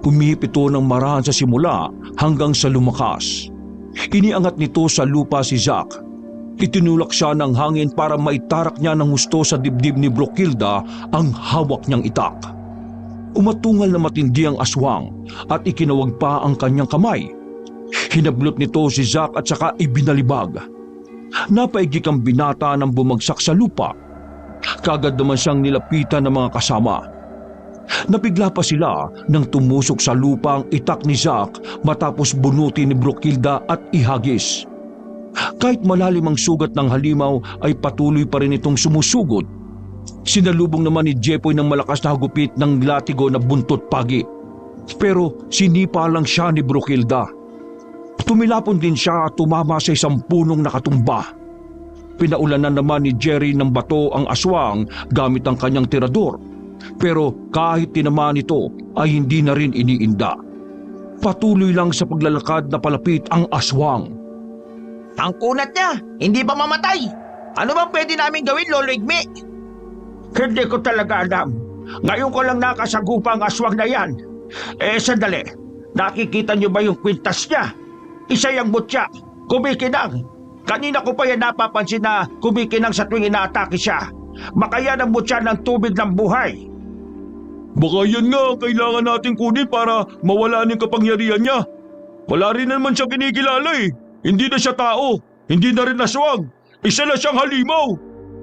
Umihip ito ng marahan sa simula hanggang sa lumakas. Iniangat nito sa lupa si Zack. Itinulak siya ng hangin para maitarak niya ng husto sa dibdib ni Brokilda ang hawak niyang itak. Umatungal na matindi ang aswang at ikinawag pa ang kanyang kamay. Hinablot nito si Zack at saka ibinalibag. Napaigik ang binata nang bumagsak sa lupa. Kagad naman siyang nilapitan ng mga kasama. Napigla pa sila nang tumusok sa lupa ang itak ni Zack matapos bunutin ni Brokilda at ihagis. Kahit malalim ang sugat ng halimaw ay patuloy pa rin itong sumusugod. Sinalubong naman ni Jepoy ng malakas na hagupit ng latigo na buntot pagi. Pero sinipa lang siya ni Brokilda. Tumilapon din siya at tumama sa isang punong nakatumba. Pinaulanan naman ni Jerry ng bato ang aswang gamit ang kanyang tirador. Pero kahit tinamaan ito ay hindi na rin iniinda. Patuloy lang sa paglalakad na palapit ang aswang. Ang kunat niya, hindi ba mamatay? Ano ba pwede namin gawin, Lolo Igme? Hindi ko talaga alam. Ngayon ko lang nakasagupa ang aswang na yan. Sandali. Nakikita niyo ba yung kwintas niya? Isa yung mutya. Kumikinang. Kanina ko pa yan napapansin na kumikinang sa tuwing inaatake siya. Baka yan ang mutya ng tubig ng buhay. Baka yan nga ang kailangan natin kunin para mawala ng kapangyarihan niya. Wala rin naman siya kinikilala eh. Hindi na siya tao. Hindi na rin aswang. Isa na siyang halimaw.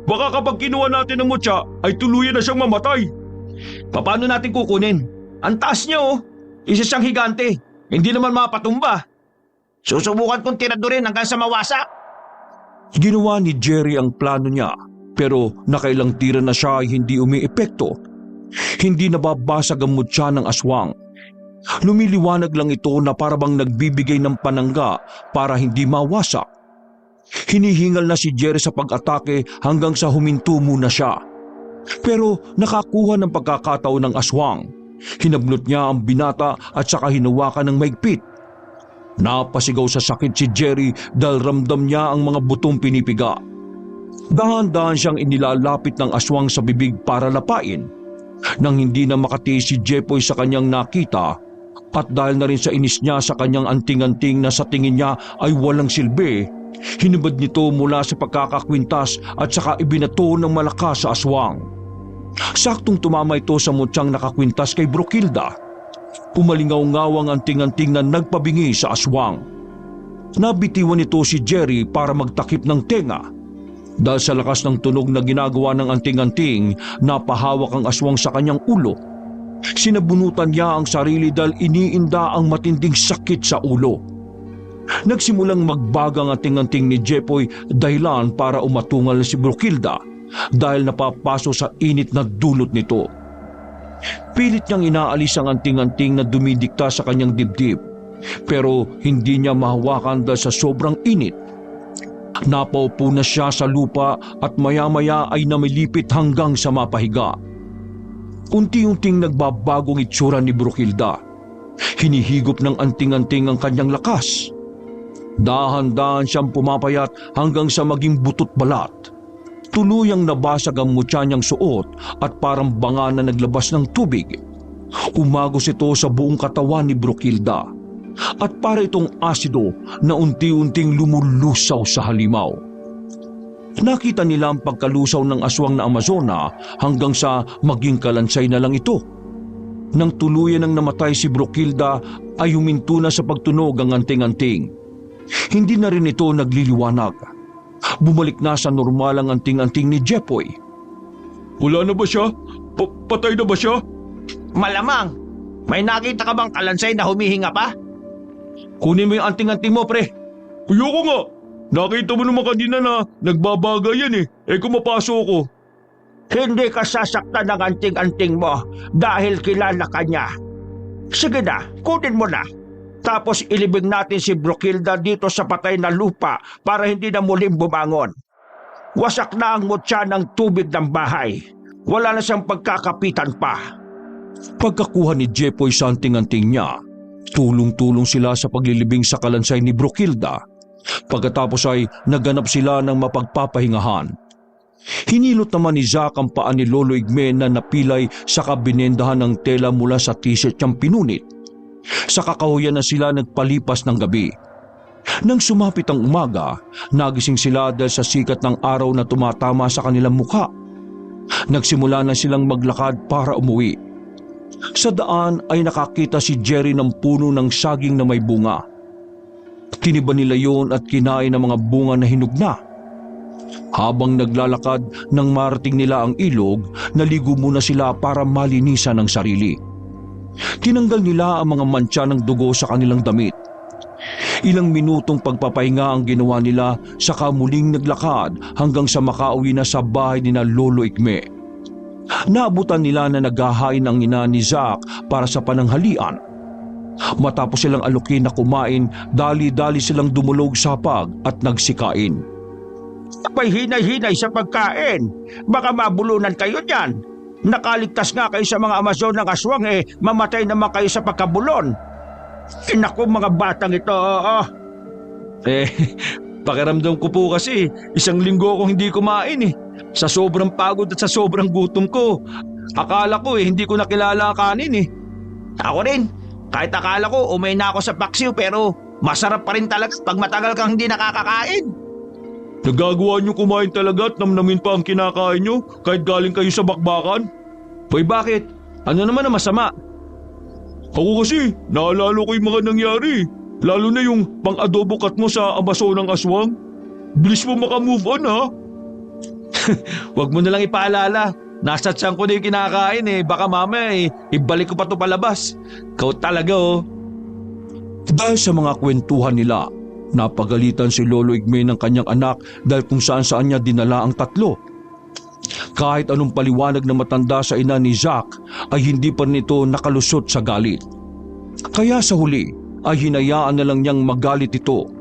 Baka kapag kinuha natin ang mutya ay tuluyan na siyang mamatay. Paano natin kukunin? Ang taas niya oh. Isa siyang higante. Hindi naman mapatumba. Susubukan kong tiradurin hanggang sa mawasak. Ginawa ni Jerry ang plano niya, pero nakailang tira na siya ay hindi umiepekto. Hindi nababasag ang mutya ng aswang. Lumiliwanag lang ito na parabang nagbibigay ng panangga para hindi mawasak. Hinihingal na si Jerry sa pag-atake hanggang sa huminto muna siya. Pero nakakuha ng pagkakataon ng aswang. Hinablot niya ang binata at saka hinawakan ng maigpit. Napasigaw sa sakit si Jerry dahil ramdam niya ang mga butong pinipiga. Dahan-dahan siyang inilalapit ng aswang sa bibig para lapain. Nang hindi na makatiis si Jepoy sa kanyang nakita at dahil na rin sa inis niya sa kanyang anting-anting na sa tingin niya ay walang silbi, hinubad nito mula sa pagkakakwintas at saka ibinato ng malakas sa aswang. Saktong tumama ito sa mutyang nakakwintas kay Brokilda. Pumalingaw-ngaw ang anting-anting na nagpabingi sa aswang. Nabitiwan nito si Jerry para magtakip ng tenga. Dahil sa lakas ng tunog na ginagawa ng anting-anting, napahawak ang aswang sa kanyang ulo. Sinabunutan niya ang sarili dahil iniinda ang matinding sakit sa ulo. Nagsimulang magbaga ang anting-anting ni Jepoy dahilan para umatungal si Brokilda dahil napapaso sa init na dulot nito. Pilit niyang inaalis ang anting-anting na dumidikta sa kanyang dibdib, pero hindi niya mahawakan dahil sa sobrang init. Napaupo na siya sa lupa at maya-maya ay namilipit hanggang sa mapahiga. Unti-unting nagbabagong itsura ni Brokilda. Hinihigop ng anting-anting ang kanyang lakas. Dahan-dahan siyang pumapayat hanggang sa maging butot balat. Tuluyang nabasag ang mutya niyang suot at parang banga na naglabas ng tubig. Umagos ito sa buong katawan ni Brokilda at para itong asido na unti-unting lumulusaw sa halimaw. Nakita nila ang pagkalusaw ng aswang na Amazona hanggang sa maging kalansay na lang ito. Nang tuluyan ng namatay si Brokilda ay huminto na sa pagtunog ang anting-anting. Hindi na rin ito nagliliwanag. Bumalik na sa normal ang anting-anting ni Jepoy. Wala na ba siya? Patay na ba siya? Malamang. May nakita ka bang kalansay na humihinga pa? Kunin mo yung anting-anting mo, pre. Ayoko nga. Nakita mo naman kanina na nagbabagay yan eh. Kung mapasok ko. Hindi ka sasaktan ng anting-anting mo dahil kilala ka niya. Sige na, kunin mo na. Tapos ilibing natin si Brokilda dito sa patay na lupa para hindi na muling bumangon. Wasak na ang mutya ng tubig ng bahay. Wala na siyang pagkakapitan pa. Pagkakuha ni Jepoy sa anting-anting niya, tulong-tulong sila sa paglilibing sa kalansay ni Brokilda. Pagkatapos ay naganap sila ng mapagpapahingahan. Hinilot naman ni Zack ang paa ni Lolo Igme na napilay sa kabinendahan ng tela mula sa t-shirt niyang pinunit. Sa kakahuyan na sila nagpalipas ng gabi. Nang sumapit ang umaga, nagising sila dahil sa sikat ng araw na tumatama sa kanilang mukha. Nagsimula na silang maglakad para umuwi. Sa daan ay nakakita si Jerry ng puno ng saging na may bunga. Tiniba nila yon at kinain ng mga bunga na hinog na. Habang naglalakad nang marating nila ang ilog, naligo muna sila para malinisan ang sarili. Tinanggal nila ang mga mantsa ng dugo sa kanilang damit. Ilang minutong pagpapahinga ang ginawa nila saka muling naglakad hanggang sa makauwi na sa bahay ni na Lolo Igme. Naabutan nila na naghahain ang ina ni Zack para sa pananghalian. Matapos silang alukin na kumain, dali-dali silang dumulog sa hapag at nagsikain. May hinay-hinay sa pagkain. Baka mabulunan kayo niyan. Nakaligtas nga kayo sa mga Amazon ng aswang mamatay naman kayo sa pagkabulon. Naku mga batang ito. Pakiramdam ko po kasi 1 linggo akong hindi kumain. Sa sobrang pagod at sa sobrang gutom ko, Akala ko hindi ko nakilala ang kanin eh. Ako rin. Kahit akala ko umay na ako sa paksiw pero masarap pa rin talaga pag matagal kang hindi nakakakain. Nagagawa niyo kumain talaga at namnamin pa ang kinakain niyo kahit galing kayo sa bakbakan? Hoy bakit? Ano naman ang masama? Ako kasi, naalala ko yung mga nangyari. Lalo na yung pang-adobo cut mo sa Amazonang aswang. Bilis mo makamove on ha? Huwag mo na lang ipaalala. Nasa tiyan ko na yung kinakain eh. Baka mamaya ibalik ko pa to palabas. Ikaw talaga oh. Dahil sa mga kwentuhan nila, napagalitan si Lolo Igme ng kanyang anak dahil kung saan niya dinala ang tatlo. Kahit anong paliwanag na matanda sa ina ni Zack ay hindi pa nito nakalusot sa galit. Kaya sa huli ay hinayaan na lang niyang magalit ito.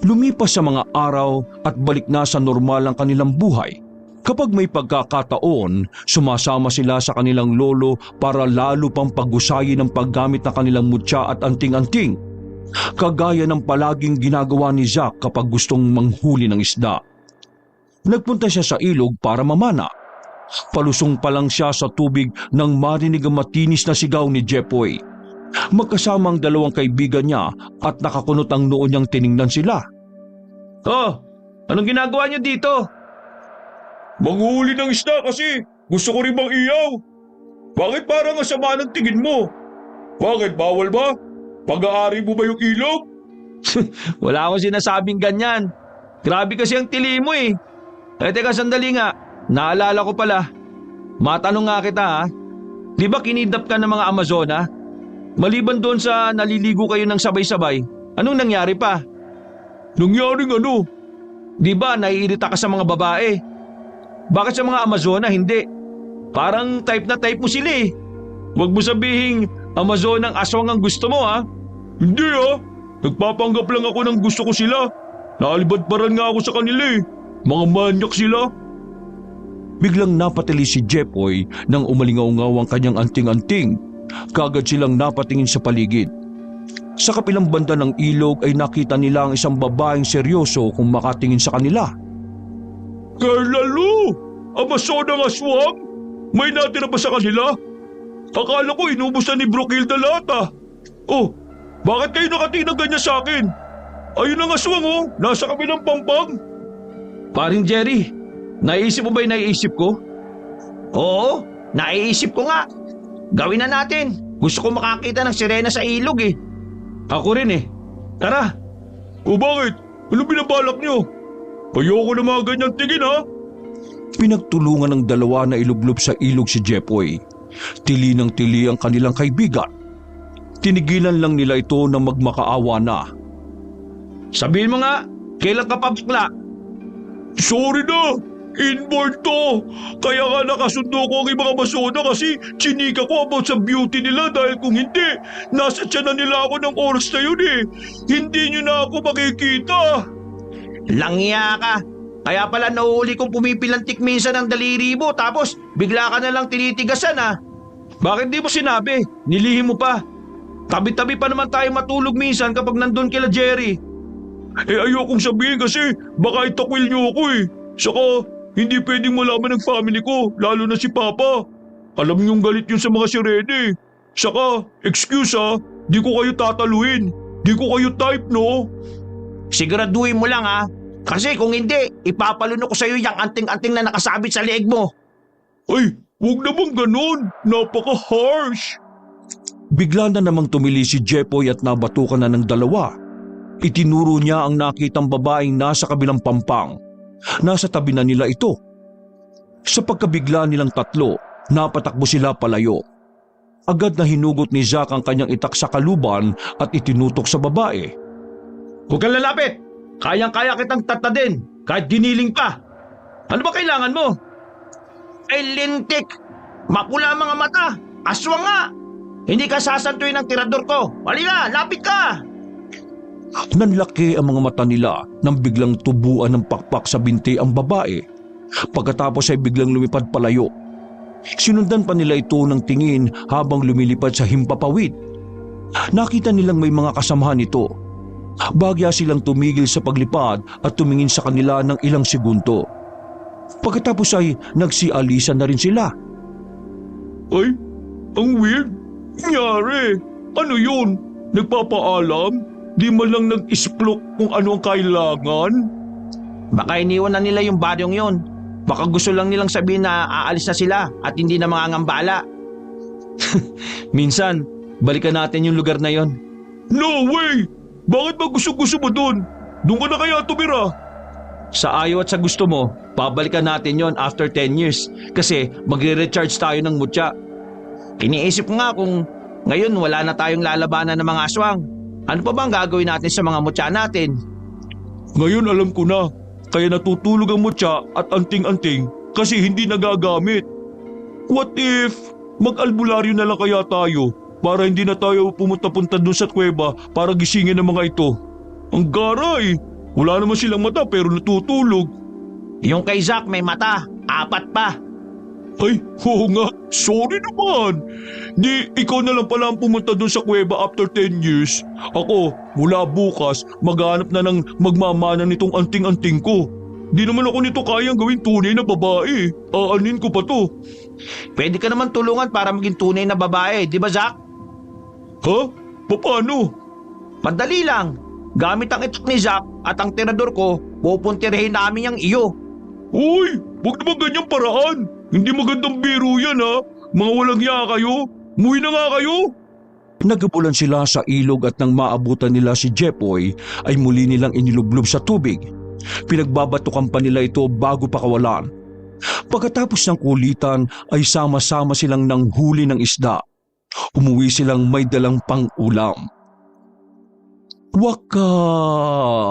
Lumipas sa mga araw at balik na sa normal ang kanilang buhay. Kapag may pagkakataon, sumasama sila sa kanilang lolo para lalo pang paggusayin ang paggamit ng kanilang mutya at anting-anting. Kagaya ng palaging ginagawa ni Zack kapag gustong manghuli ng isda. Nagpunta siya sa ilog para mamana. Palusong pa lang siya sa tubig nang marinig ang matinis na sigaw ni Jepoy. Magkasama ang dalawang kaibigan niya at nakakunot ang noo niyang tiningnan sila. Oh, anong ginagawa niyo dito? Manghuli ng isda kasi gusto ko rin bang iyaw. Bakit parang ang sama ng tingin mo? Bakit, bawal ba? Pag-aari mo ba yung ilog? Wala akong sinasabing ganyan. Grabe kasi ang tili mo eh. Teka sandali nga, naalala ko pala. Matanong nga kita ha. Di ba kinidnap ka ng mga Amazona? Maliban doon sa naliligo kayo ng sabay-sabay, anong nangyari pa? Nangyaring ano? Di ba naiirita ka sa mga babae? Bakit sa mga Amazona hindi? Parang type na type mo sila eh. Huwag mo sabihing Amazon ang aswang ang gusto mo ha. Hindi ah. Nagpapanggap lang ako ng gusto ko sila. Naalibadbaran nga ako sa kanila eh. Mga manyak sila. Biglang napatili si Jepoy nang umalingaw-ngaw ang kanyang anting-anting. Kagad silang napatingin sa paligid. Sa kabilang banda ng ilog ay nakita nila ang isang babaeng seryoso kung makatingin sa kanila. Carla Lou! Amazonang aswang? May natira ba sa kanila? Akala ko inubos na ni Brokilda lahat ah. Oh, bakit kayo nakatingin ng ganyan sa akin? Ayun ang aswang oh, nasa kabilang pampang. Paring Jerry, naiisip mo ba yung naiisip ko? Oo, naiisip ko nga. Gawin na natin. Gusto ko makakita ng sirena sa ilog eh. Ako rin eh. Tara. O bakit? Ano binabalak nyo? Ayoko na mga ganyan tingin ha. Pinagtulungan ng dalawa na ilublob sa ilog si Jepoy. Tili ng tili ang kanilang kaibigan. Tinigilan lang nila ito na magmakaawa na. Sabihin mo nga, kailan ka pa bakla? Sorry na! Inborn to! Kaya nga nakasundo ko ang ibang Amazona kasi chinika ko about sa beauty nila dahil kung hindi, nasa tiyan na nila ako ng oras na yun eh. Hindi nyo na ako makikita. Langya ka. Kaya pala nauuli kong pumipilantik minsan ng daliri mo tapos bigla ka na lang tinitigasan ah. Bakit di mo sinabi? Nilihim mo pa. Tabi-tabi pa naman tayo matulog minsan kapag nandun kila Jerry. Eh ayokong sabihin kasi baka itakwil nyo ako eh. Saka hindi pwedeng malaman ng family ko, lalo na si Papa. Alam niyong galit yun sa mga sirene. Saka, excuse ha, di ko kayo tataluin. Di ko kayo type no. Siguraduhin mo lang ha. Kasi kung hindi, ipapalunok ko sa'yo yung anting-anting na nakasabit sa leeg mo. Ay, huwag naman ganun. Napaka-harsh. Bigla na namang tumili si Jepoy at nabatukan na ng dalawa. Itinuro niya ang nakitang babaeng nasa kabilang pampang. Nasa tabi na nila ito. Sa pagkabigla nilang tatlo, napatakbo sila palayo. Agad na hinugot ni Zack ang kanyang itak sa kaluban at itinutok sa babae. Huwag kang lalapit! Kayang-kaya kitang tatadin kahit giniling pa. Ano ba kailangan mo? Ay lintik! Mapula ang mga mata! Aswang nga! Hindi ka sasantuin ng tirador ko! Halika! Lapit ka! Nanlaki ang mga mata nila nang biglang tubuan ng pakpak sa binti ang babae. Pagkatapos ay biglang lumipad palayo. Sinundan pa nila ito ng tingin habang lumilipad sa himpapawid. Nakita nilang may mga kasamahan ito. Bagya silang tumigil sa paglipad at tumingin sa kanila ng ilang segundo. Pagkatapos ay nagsialisan na rin sila. Ay, ang weird. Nangyari. Ano yun? Nagpapaalam? Di man lang nag-isplok kung ano ang kailangan? Baka iniwan na nila yung baryong yon. Baka gusto lang nilang sabihin na aalis na sila at hindi na mangangambala. Minsan, balikan natin yung lugar na yon. No way! Bakit ba gusto mo dun? Doon ka na kaya tumira? Sa ayaw at sa gusto mo, babalikan natin yon after 10 years kasi magre-recharge tayo ng mutya. Iniisip ko nga kung ngayon wala na tayong lalabanan ng mga aswang. Ano pa bang gagawin natin sa mga mutya natin? Ngayon alam ko na. Kaya natutulog ang mutya at anting-anting kasi hindi nagagamit. What if mag-albularyo na lang kaya tayo para hindi na tayo pumunta-punta dun sa kuweba para gisingin ang mga ito? Ang garay! Wala naman silang mata pero natutulog. Yung kay Zack may mata, 4 pa. Ay, oo nga. Sorry naman. Di, ikaw na lang pala ang pumunta dun sa kuweba after 10 years. Ako, mula bukas, maghanap na ng magmamana nitong anting-anting ko. Di naman ako nito kayang gawing tunay na babae. Aanin ko pa to. Pwede ka naman tulungan para maging tunay na babae, di ba Zack? Ha? Paano? Madali lang. Gamit ang itak ni Zack at ang tirador ko, pupuntirehin namin yung iyo. Uy, huwag naman ganyang paraan. Hindi magandang biro yan ha. Mga walang hiya kayo. Muwi na nga kayo. Nagabulan sila sa ilog at nang maabutan nila si Jepoy ay muli nilang inilublob sa tubig. Pinagbabatukan pa nila ito bago pa kawalan. Pagkatapos ng kulitan ay sama-sama silang nanghuli ng isda. Umuwi silang may dalang pang-ulam. Wakas!